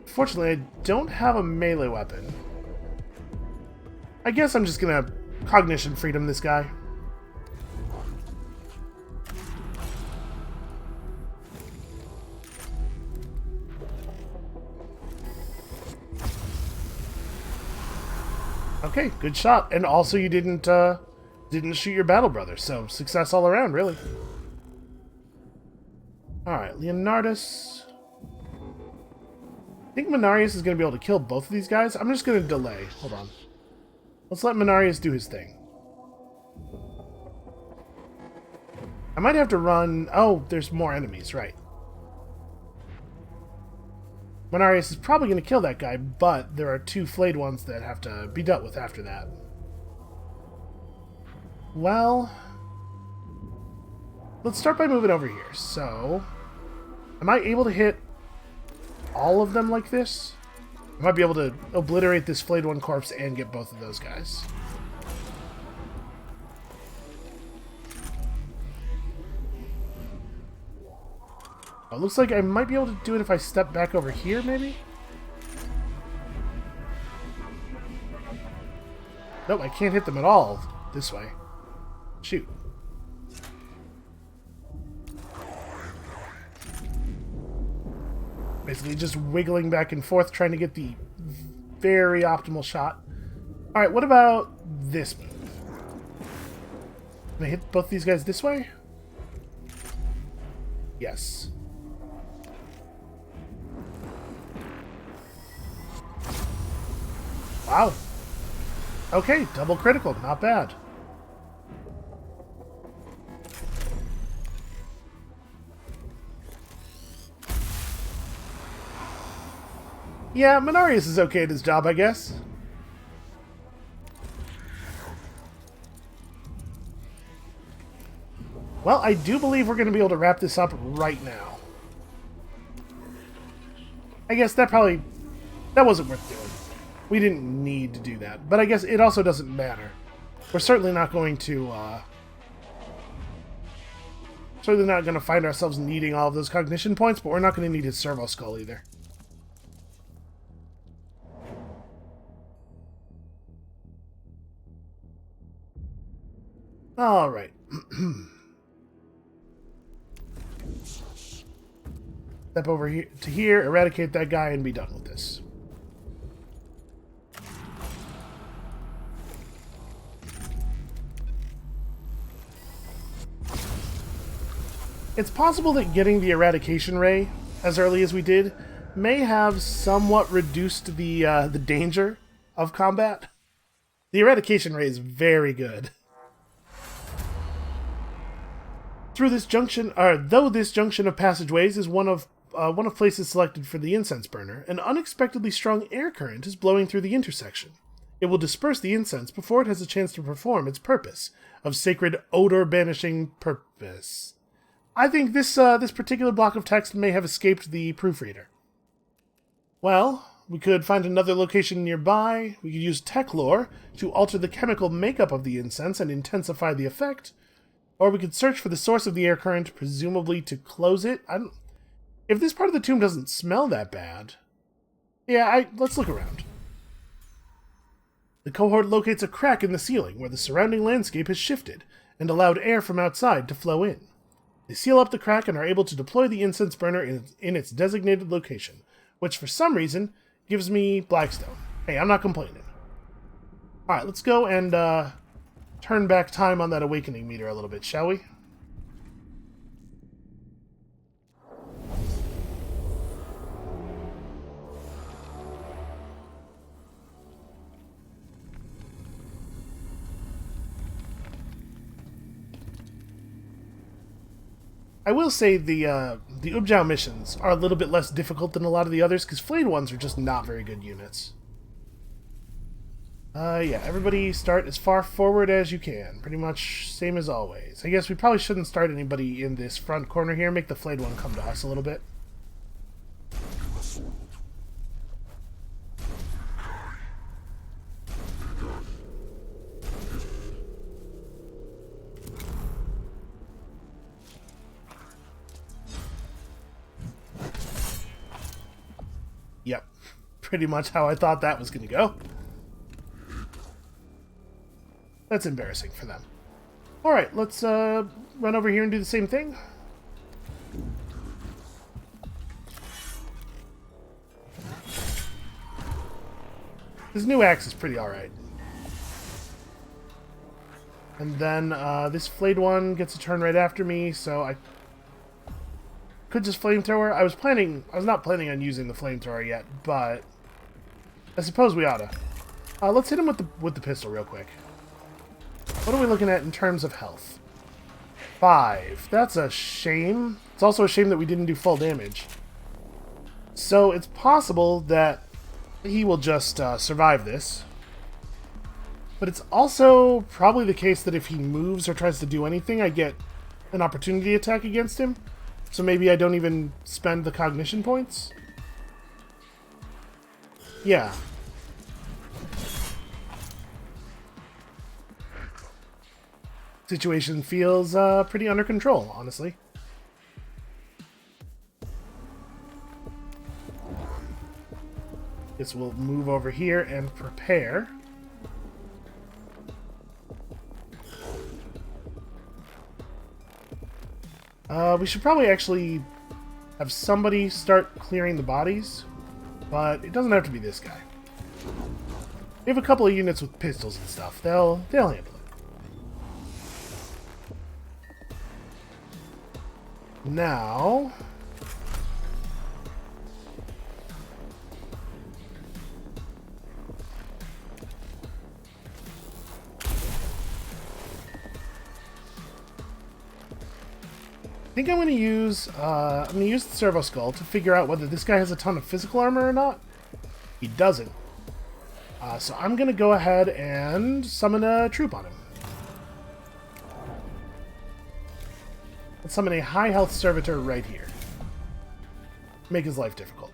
Fortunately, I don't have a melee weapon. I guess I'm just gonna cognition freedom this guy. Okay, good shot. And also you didn't shoot your battle brother, so success all around, really. Alright, Leonardus. I think Manarius is going to be able to kill both of these guys. I'm just going to delay. Hold on. Let's let Minarius do his thing. I might have to run... Oh, there's more enemies, right. Minarius is probably going to kill that guy, but there are 2 flayed ones that have to be dealt with after that. Well... Let's start by moving over here. So... Am I able to hit all of them like this? I might be able to obliterate this flayed one corpse and get both of those guys. Oh, it looks like I might be able to do it if I step back over here, maybe? Nope, I can't hit them at all this way. Shoot. Basically just wiggling back and forth, trying to get the very optimal shot. Alright, what about this move? Can I hit both these guys this way? Yes. Wow. Okay, double critical, not bad. Yeah, Minarius is okay at his job, I guess. Well, I do believe we're going to be able to wrap this up right now. I guess that wasn't worth doing. We didn't need to do that. But I guess it also doesn't matter. We're certainly not going to, find ourselves needing all of those cognition points, but we're not going to need his servo-skull either. Alright. Step over here to here, eradicate that guy, and be done with this. It's possible that getting the eradication ray as early as we did may have somewhat reduced the danger of combat. The eradication ray is very good. Though this junction of passageways is one of places selected for the incense burner, an unexpectedly strong air current is blowing through the intersection. It will disperse the incense before it has a chance to perform its purpose of sacred odor-banishing purpose. I think this particular block of text may have escaped the proofreader. Well, we could find another location nearby. We could use tech lore to alter the chemical makeup of the incense and intensify the effect. Or we could search for the source of the air current, presumably to close it. If this part of the tomb doesn't smell that bad... Yeah, let's look around. The cohort locates a crack in the ceiling where the surrounding landscape has shifted and allowed air from outside to flow in. They seal up the crack and are able to deploy the incense burner in its designated location, which for some reason gives me Blackstone. Hey, I'm not complaining. Alright, let's go and turn back time on that awakening meter a little bit, shall we? I will say the Ubjao missions are a little bit less difficult than a lot of the others, because flayed ones are just not very good units. Yeah, everybody start as far forward as you can. Pretty much same as always. I guess we probably shouldn't start anybody in this front corner here. Make the flayed one come to us a little bit. Yep, pretty much how I thought that was going to go. That's embarrassing for them. Alright, let's run over here and do the same thing. This new axe is pretty alright. And then this flayed one gets a turn right after me, so I could just flamethrower. I was not planning on using the flamethrower yet, but I suppose we oughta. Let's hit him with the pistol real quick. What are we looking at in terms of health? 5. That's a shame. It's also a shame that we didn't do full damage. So it's possible that he will just survive this. But it's also probably the case that if he moves or tries to do anything, I get an opportunity attack against him. So maybe I don't even spend the cognition points. Yeah. Situation feels pretty under control, honestly. Guess we'll move over here and prepare. We should probably actually have somebody start clearing the bodies, but it doesn't have to be this guy. We have a couple of units with pistols and stuff. They'll handle it. Now, I think I'm going to use the servo-skull to figure out whether this guy has a ton of physical armor or not. He doesn't. So I'm going to go ahead and summon a troop on him. Let's summon a high health servitor right here. Make his life difficult.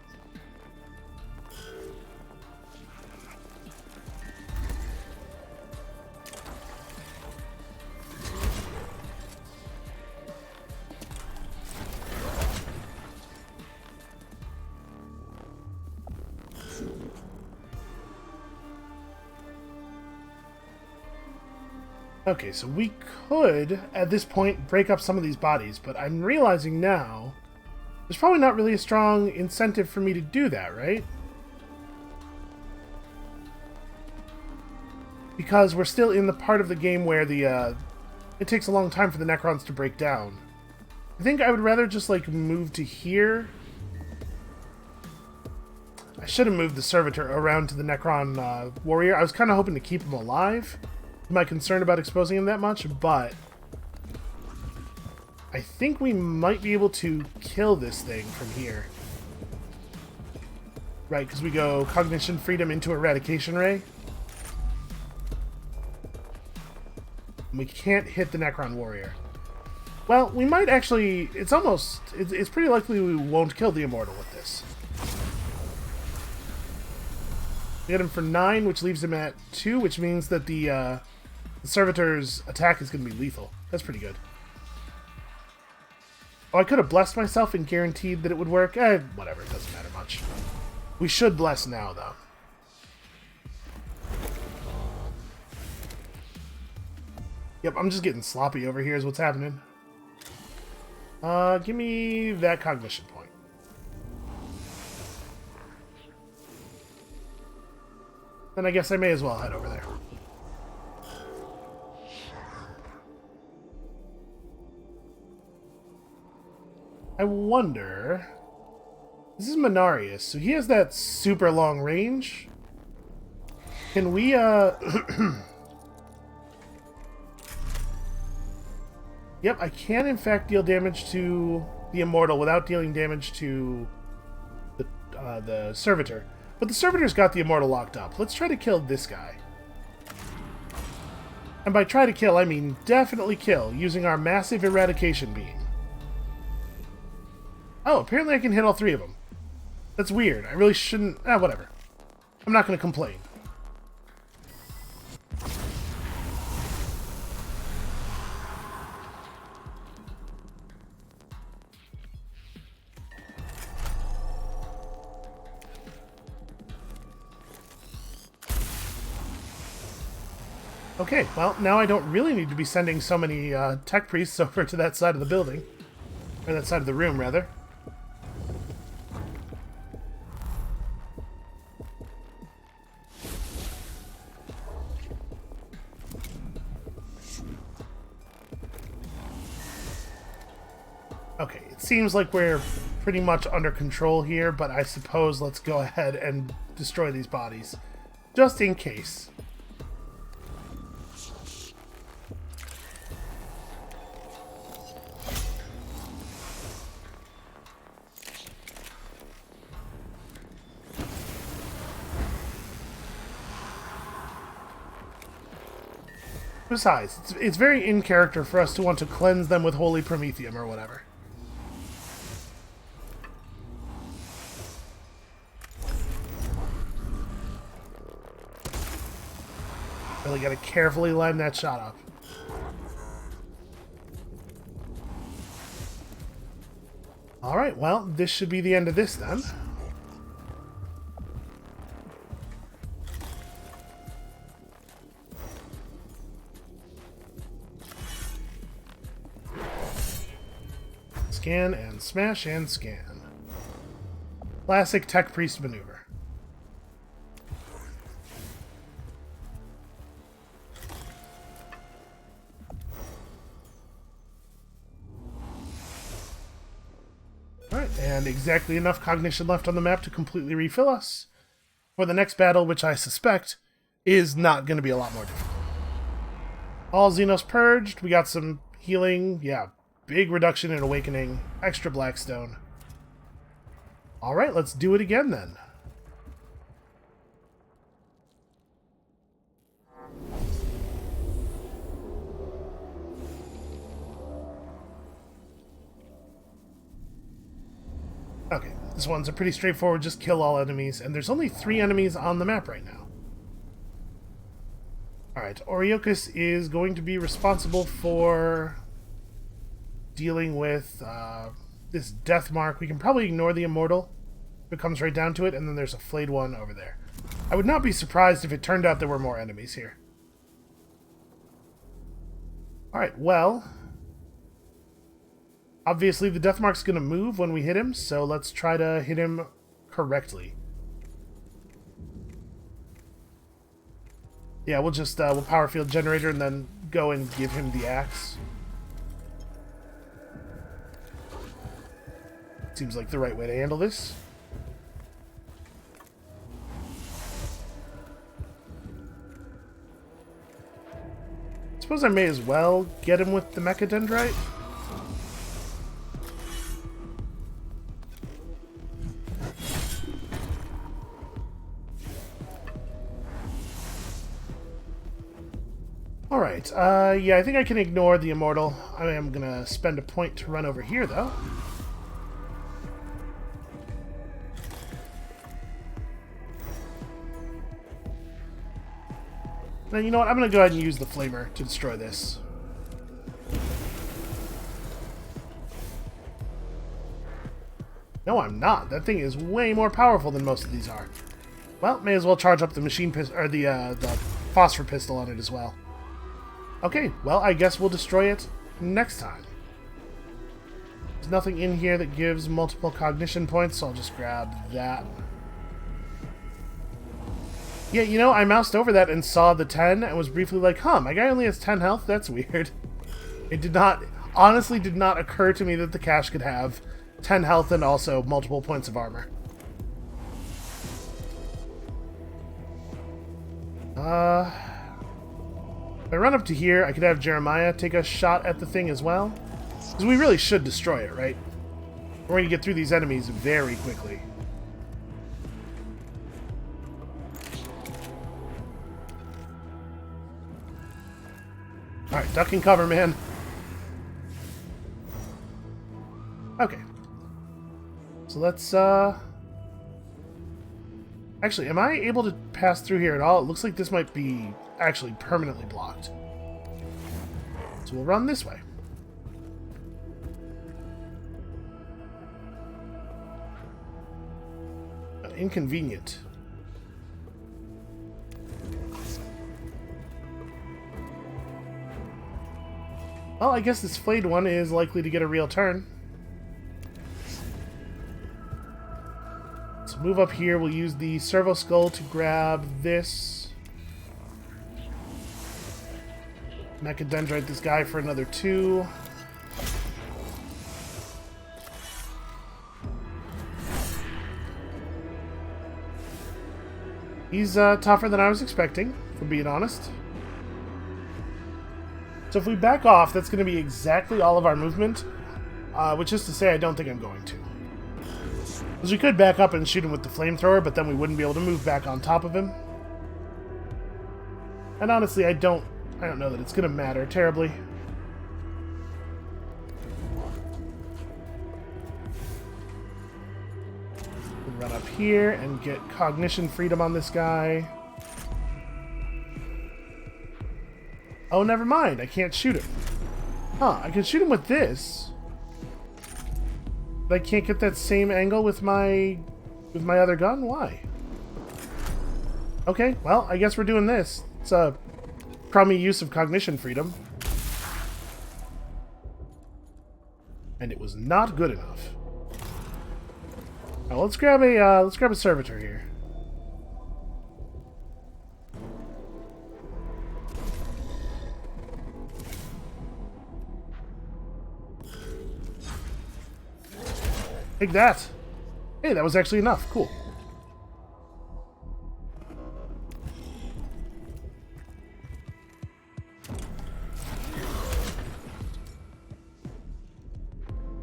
Okay, so we could, at this point, break up some of these bodies, but I'm realizing now there's probably not really a strong incentive for me to do that, right? Because we're still in the part of the game where it takes a long time for the Necrons to break down. I think I would rather just, like, move to here. I should have moved the servitor around to the Necron warrior. I was kind of hoping to keep him alive. I'm not concerned about exposing him that much, but I think we might be able to kill this thing from here. Right, because we go Cognition, Freedom into Eradication Ray. We can't hit the Necron warrior. Well, we might actually... It's pretty likely we won't kill the Immortal with this. We get him for 9, which leaves him at 2, which means that the Servitor's attack is going to be lethal. That's pretty good. Oh, I could have blessed myself and guaranteed that it would work. Whatever, it doesn't matter much. We should bless now, though. Yep, I'm just getting sloppy over here is what's happening. Give me that cognition point. Then I guess I may as well head over there. I wonder... This is Manarius, so he has that super long range. Can we, Yep, I can in fact deal damage to the Immortal without dealing damage to the Servitor. But the Servitor's got the Immortal locked up. Let's try to kill this guy. And by try to kill, I mean definitely kill, using our massive eradication beam. Oh, apparently I can hit all 3 of them. That's weird. I really shouldn't... whatever. I'm not going to complain. Okay, well, now I don't really need to be sending so many tech priests over to that side of the building. Or that side of the room, rather. Okay, it seems like we're pretty much under control here, but I suppose let's go ahead and destroy these bodies. just in case. Besides, it's very in character for us to want to cleanse them with holy promethium or whatever. Really gotta carefully line that shot up. Alright, well, this should be the end of this then. Scan and smash and scan. Classic tech priest maneuver. Alright, and exactly enough cognition left on the map to completely refill us for the next battle, which I suspect is not going to be a lot more difficult. All Xenos purged, we got some healing, yeah. Big reduction in awakening, extra blackstone. Alright, let's do it again then. Okay, this one's a pretty straightforward, just kill all enemies, and there's only 3 enemies on the map right now. Alright, Oriokus is going to be responsible for dealing with this death mark. We can probably ignore the immortal if it comes right down to it, and then there's a flayed one over there. I would not be surprised if it turned out there were more enemies here. Alright, well, obviously the death mark's gonna move when we hit him, so let's try to hit him correctly. Yeah, we'll just we'll power field generator and then go and give him the axe. Seems like the right way to handle this. Suppose I may as well get him with the Mechadendrite. Alright, yeah, I think I can ignore the immortal. I am gonna spend a point to run over here, though. Now, you know what? I'm going to go ahead and use the flamer to destroy this. No, I'm not. That thing is way more powerful than most of these are. Well, may as well charge up the machine pistol, or the phosphor pistol on it as well. Okay, well, I guess we'll destroy it next time. There's nothing in here that gives multiple cognition points, so I'll just grab that. Yeah, you know, I moused over that and saw the 10 and was briefly like, huh, my guy only has 10 health? That's weird. It did not, honestly did not occur to me that the cache could have 10 health and also multiple points of armor. If I run up to here, I could have Jeremiah take a shot at the thing as well. Because we really should destroy it, right? We're going to get through these enemies very quickly. Alright, duck and cover, man. Okay. So let's, actually, am I able to pass through here at all? It looks like this might be actually permanently blocked. So we'll run this way. Inconvenient. Well, I guess this flayed one is likely to get a real turn. Let's move up here. We'll use the servo-skull to grab this. Mechadendrite this guy for another 2. He's tougher than I was expecting, for being honest. So if we back off, that's going to be exactly all of our movement, which is to say I don't think I'm going to. Because we could back up and shoot him with the flamethrower, but then we wouldn't be able to move back on top of him. And honestly, I don't know that it's going to matter terribly. Run up here and get cognition freedom on this guy. Oh, never mind. I can't shoot him. Huh, I can shoot him with this. But I can't get that same angle with my other gun? Why? Okay, well, I guess we're doing this. It's a crummy use of cognition freedom. And it was not good enough. Now let's grab a servitor here. Take that. Hey, that was actually enough. Cool.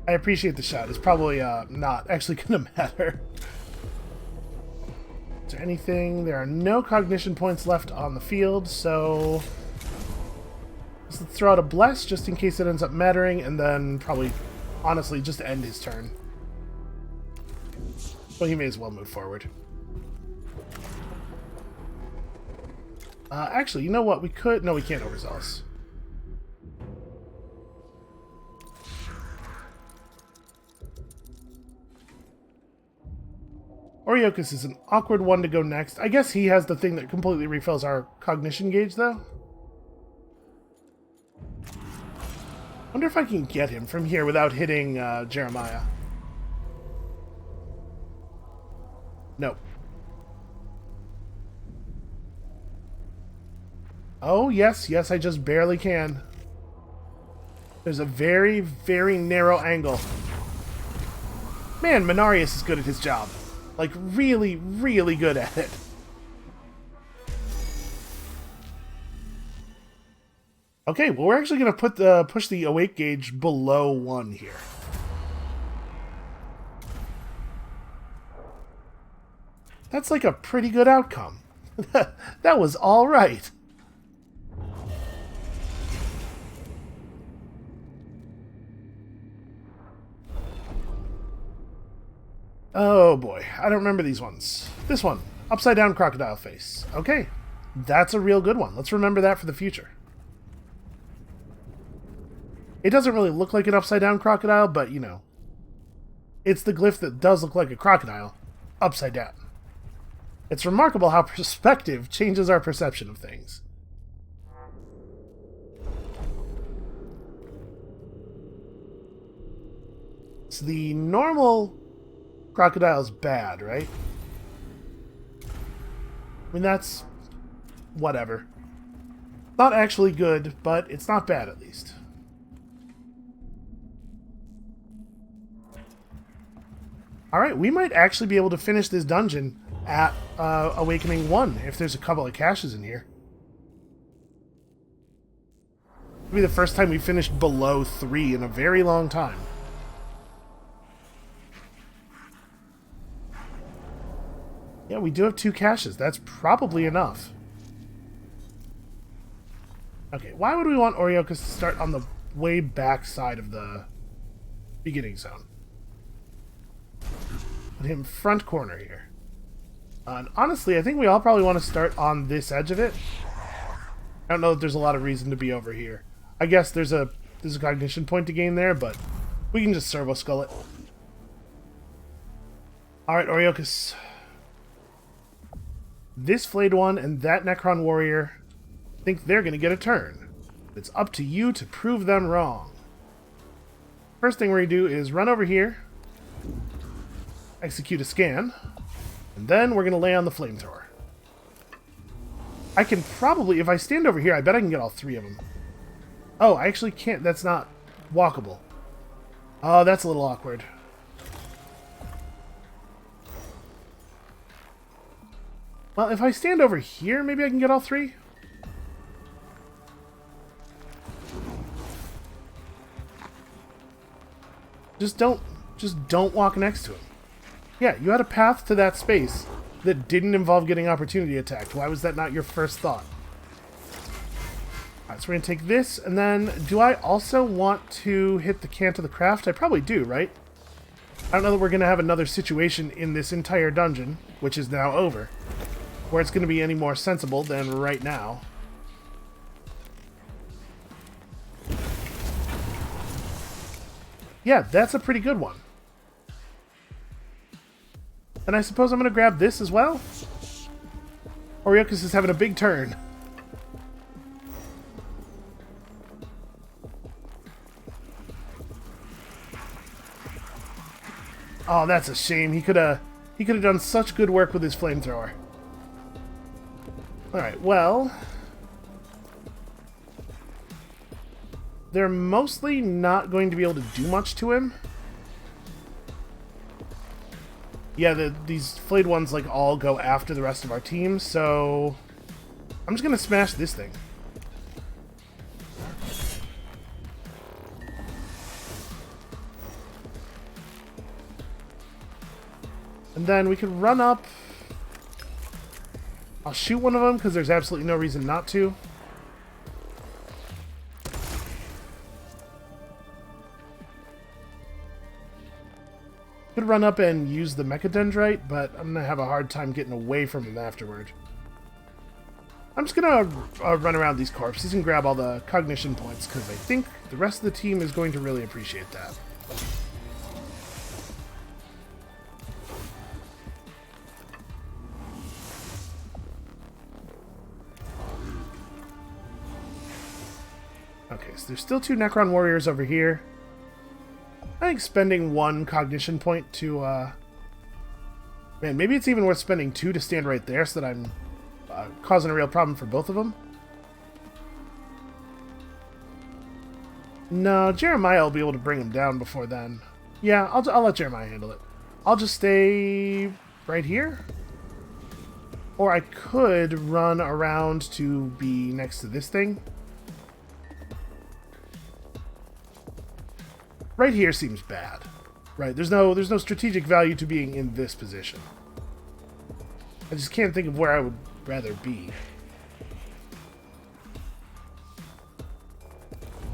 I appreciate the shot. It's probably not actually going to matter. Is there anything? There are no cognition points left on the field, so let's throw out a bless just in case it ends up mattering, and then probably, honestly, just end his turn. So he may as well move forward. Actually, you know what? We could... No, we can't overzealous. Oriokus is an awkward one to go next. I guess he has the thing that completely refills our cognition gauge, though. Wonder if I can get him from here without hitting Jeremiah. Nope. Oh, yes, yes, I just barely can. There's a very, very narrow angle. Man, Minarius is good at his job. Like, really, really good at it. Okay, well, we're actually going to push the awake gauge below 1 here. That's like a pretty good outcome. That was all right. Oh boy, I don't remember these ones. This one, upside down crocodile face. Okay, that's a real good one. Let's remember that for the future. It doesn't really look like an upside down crocodile, but you know, it's the glyph that does look like a crocodile, upside down. It's remarkable how perspective changes our perception of things. So the normal crocodile's bad, right? I mean, that's... whatever. Not actually good, but it's not bad at least. Alright, we might actually be able to finish this dungeon at Awakening 1, if there's a couple of caches in here. It'll be the first time we finished below 3 in a very long time. Yeah, we do have 2 caches. That's probably enough. Okay, why would we want Oriokus to start on the way back side of the beginning zone? Put him front corner here. And honestly, I think we all probably want to start on this edge of it. I don't know if there's a lot of reason to be over here. I guess there's a cognition point to gain there, but we can just servo-skull it. Alright, Oriokus. This flayed one and that Necron warrior think they're going to get a turn. It's up to you to prove them wrong. First thing we're going to do is run over here, execute a scan, and then we're going to lay on the flamethrower. I can probably, if I stand over here, I bet I can get all 3 of them. Oh, I actually can't. That's not walkable. Oh, that's a little awkward. . Well, if I stand over here, maybe I can get all three? Just don't walk next to him. Yeah, you had a path to that space that didn't involve getting opportunity attacked. Why was that not your first thought? Alright, so we're going to take this, and then do I also want to hit the Cant of the Craft? I probably do, right? I don't know that we're going to have another situation in this entire dungeon, which is now over, where it's going to be any more sensible than right now. Yeah, that's a pretty good one. And I suppose I'm going to grab this as well? Oriokus is having a big turn. Oh, that's a shame. He could have done such good work with his flamethrower. Alright, well, they're mostly not going to be able to do much to him. Yeah, these flayed ones like all go after the rest of our team, so I'm just gonna smash this thing. And then we can run up. I'll shoot one of them because there's absolutely no reason not to. Could run up and use the Mechadendrite, but I'm going to have a hard time getting away from him afterward. I'm just going to run around these corpses and grab all the cognition points, because I think the rest of the team is going to really appreciate that. Okay, so there's still 2 Necron warriors over here. I think spending 1 cognition point to, man, maybe it's even worth spending 2 to stand right there so that I'm causing a real problem for both of them. No, Jeremiah will be able to bring him down before then. Yeah, I'll let Jeremiah handle it. I'll just stay right here. Or I could run around to be next to this thing. Right here seems bad, right? There's no strategic value to being in this position. I just can't think of where I would rather be.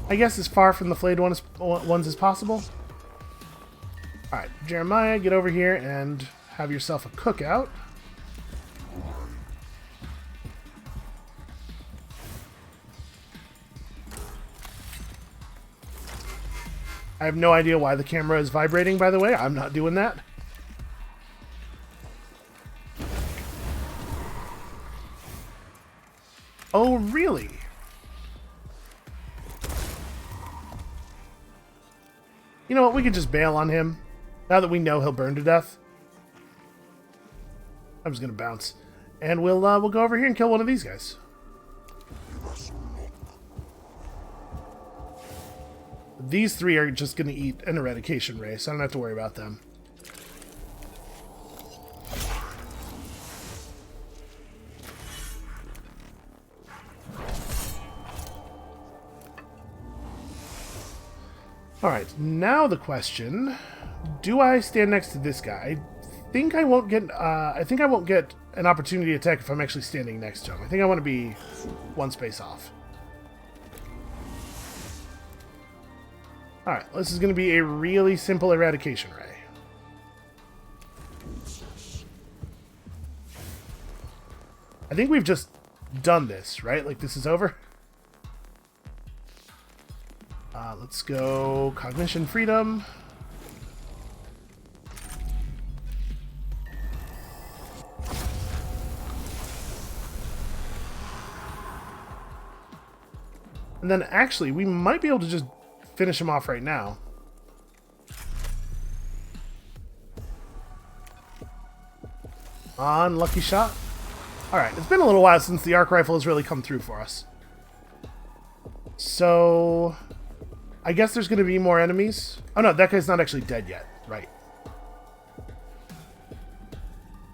I guess as far from the flayed ones as possible. Alright, Jeremiah, get over here and have yourself a cookout. I have no idea why the camera is vibrating, by the way. I'm not doing that. Oh, really? You know what? We could just bail on him. Now that we know he'll burn to death. I'm just going to bounce. And we'll go over here and kill one of these guys. These 3 are just going to eat an eradication ray, so I don't have to worry about them. Alright, now the question, do I stand next to this guy? I think I won't get an opportunity attack if I'm actually standing next to him. I think I want to be 1 space off. Alright, this is going to be a really simple eradication ray. I think we've just done this, right? Like, this is over? Let's go Cognition Freedom. And then, actually, we might be able to just finish him off right now. Unlucky shot. Alright, it's been a little while since the arc rifle has really come through for us. So I guess there's going to be more enemies. Oh no, that guy's not actually dead yet. Right.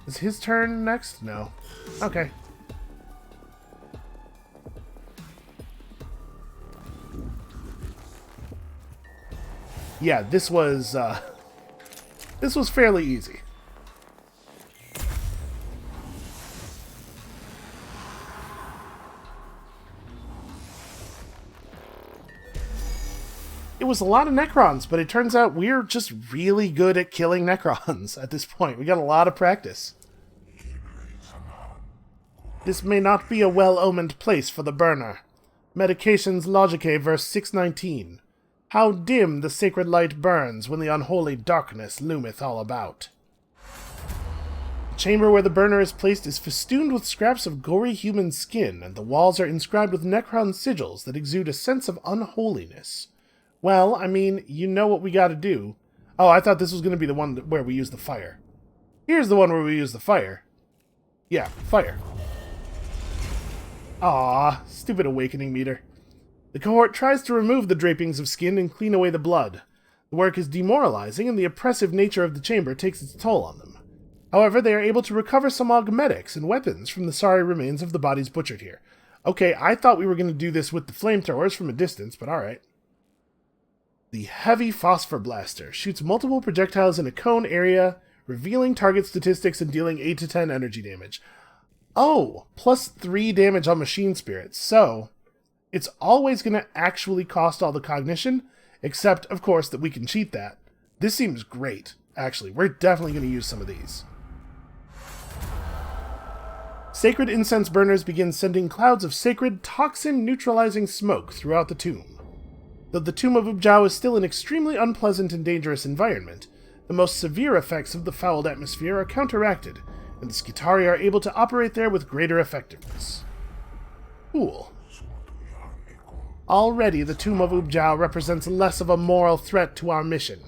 Is his turn next? No. Okay. Yeah, this was fairly easy. It was a lot of Necrons, but it turns out we're just really good at killing Necrons at this point. We got a lot of practice. This may not be a well-omened place for the burner. Medications Logicae verse 619. How dim the sacred light burns when the unholy darkness loometh all about. The chamber where the burner is placed is festooned with scraps of gory human skin, and the walls are inscribed with Necron sigils that exude a sense of unholiness. Well, I mean, you know what we gotta do. Oh, I thought this was gonna be the one where we use the fire. Here's the one where we use the fire. Yeah, fire. Ah, stupid awakening meter. The cohort tries to remove the drapings of skin and clean away the blood. The work is demoralizing, and the oppressive nature of the chamber takes its toll on them. However, they are able to recover some augmetics and weapons from the sorry remains of the bodies butchered here. Okay, I thought we were going to do this with the flamethrowers from a distance, but alright. The Heavy Phosphor Blaster shoots multiple projectiles in a cone area, revealing target statistics and dealing 8 to 10 energy damage. Oh, plus 3 damage on machine spirits, so it's always going to actually cost all the cognition, except, of course, that we can cheat that. This seems great, actually. We're definitely going to use some of these. Sacred incense burners begin sending clouds of sacred, toxin-neutralizing smoke throughout the tomb. Though the Tomb of Ubjao is still an extremely unpleasant and dangerous environment, the most severe effects of the fouled atmosphere are counteracted, and the Skitarii are able to operate there with greater effectiveness. Cool. Already, the Tomb of Ubjao represents less of a moral threat to our mission.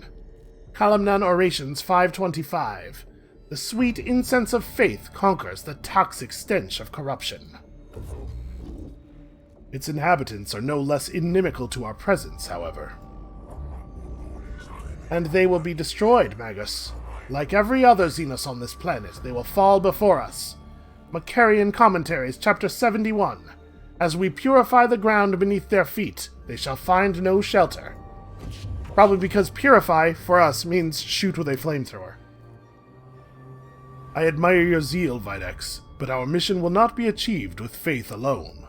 Kalamnan Orations 525. The sweet incense of faith conquers the toxic stench of corruption. Its inhabitants are no less inimical to our presence, however. And they will be destroyed, Magus. Like every other Xenos on this planet, they will fall before us. Macarian Commentaries, Chapter 71. As we purify the ground beneath their feet, they shall find no shelter. Probably because purify, for us, means shoot with a flamethrower. I admire your zeal, Videx, but our mission will not be achieved with faith alone.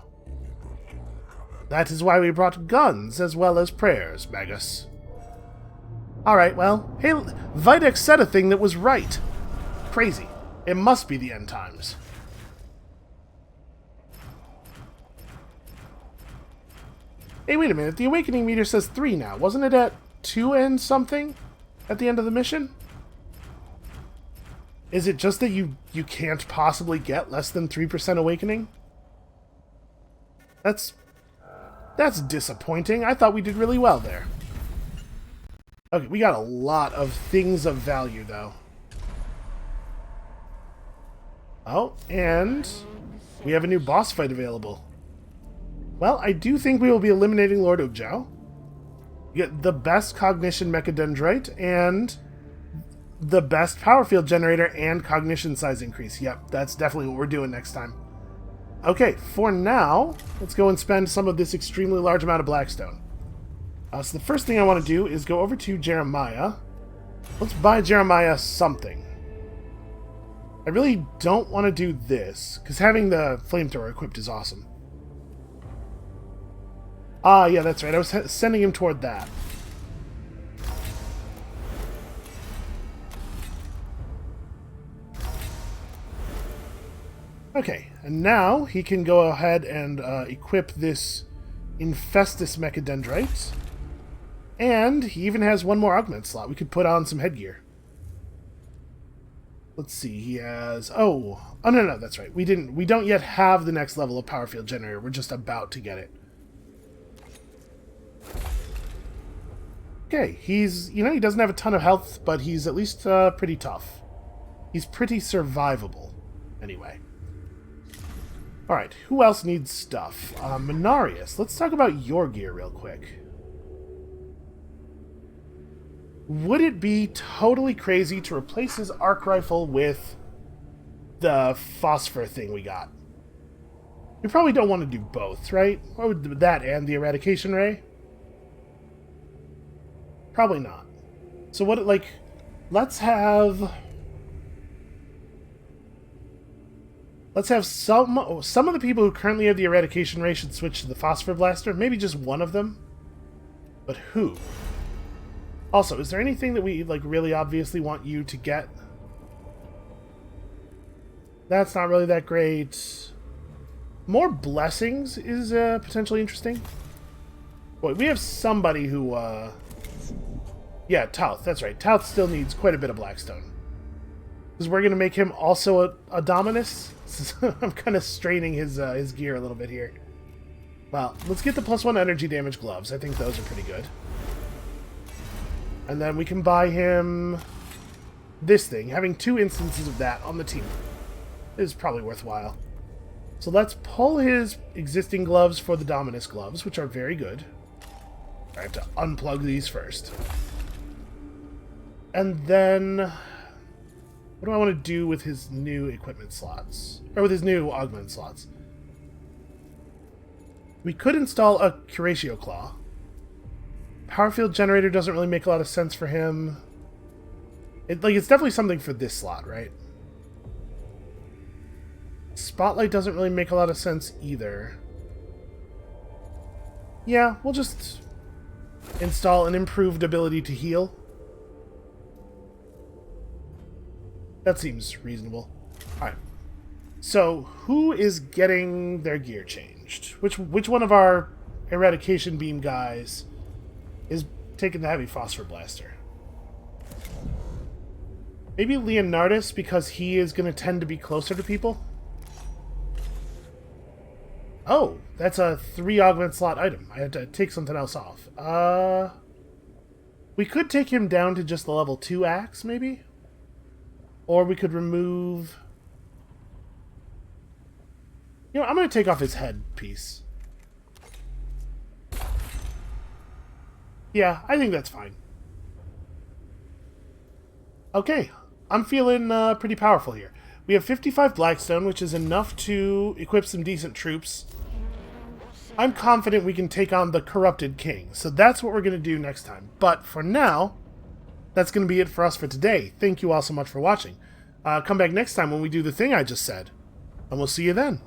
That is why we brought guns as well as prayers, Magus. Alright, well, hey, Videx said a thing that was right. Crazy. It must be the end times. Hey, wait a minute. The awakening meter says 3 now. Wasn't it at 2 and something at the end of the mission? Is it just that you can't possibly get less than 3% awakening? That's disappointing. I thought we did really well there. Okay, we got a lot of things of value, though. Oh, and we have a new boss fight available. Well, I do think we will be eliminating Lord Ubjao. You get the best cognition mechadendrite and the best power field generator and cognition size increase. Yep, that's definitely what we're doing next time. Okay, for now, let's go and spend some of this extremely large amount of Blackstone. So the first thing I want to do is go over to Jeremiah. Let's buy Jeremiah something. I really don't want to do this, because having the flamethrower equipped is awesome. Ah, yeah, that's right. I was sending him toward that. Okay, and now he can go ahead and equip this Infestus Mechadendrite. And he even has one more augment slot. We could put on some headgear. Let's see, he has... Oh, no, that's right. We don't yet have the next level of power field generator. We're just about to get it. Okay, he's... he doesn't have a ton of health, but he's at least pretty tough. He's pretty survivable, anyway. Alright, who else needs stuff? Minarius, let's talk about your gear real quick. Would it be totally crazy to replace his arc rifle with the phosphor thing we got. We probably don't want to do both, right? Or would that and the eradication ray? Probably not. So what, like, let's have some of the people who currently have the eradication ray should switch to the phosphor blaster. Maybe just one of them. But who? Also, is there anything that we, like, really obviously want you to get? That's not really that great. More blessings is potentially interesting. Boy, we have somebody who, yeah, Tauth, that's right. Tauth still needs quite a bit of Blackstone. Because we're going to make him also a Dominus. I'm kind of straining his gear a little bit here. Well, let's get the +1 energy damage gloves. I think those are pretty good. And then we can buy him this thing. Having 2 instances of that on the team is probably worthwhile. So let's pull his existing gloves for the Dominus gloves, which are very good. I have to unplug these first. And then, what do I want to do with his new equipment slots? Or with his new augment slots? We could install a Curatio Claw. Power field generator doesn't really make a lot of sense for him. It's definitely something for this slot, right? Spotlight doesn't really make a lot of sense either. Yeah, we'll just install an improved ability to heal. That seems reasonable. Alright. So, who is getting their gear changed? Which one of our eradication beam guys is taking the heavy phosphor blaster? Maybe Leonardus, because he is going to tend to be closer to people? Oh, that's a 3 augment slot item. I had to take something else off. We could take him down to just the level 2 axe, maybe? Or we could remove... You know, I'm going to take off his head piece. Yeah, I think that's fine. Okay, I'm feeling pretty powerful here. We have 55 Blackstone, which is enough to equip some decent troops. I'm confident we can take on the Corrupted King, so that's what we're going to do next time. But for now, that's going to be it for us for today. Thank you all so much for watching. Come back next time when we do the thing I just said, and we'll see you then.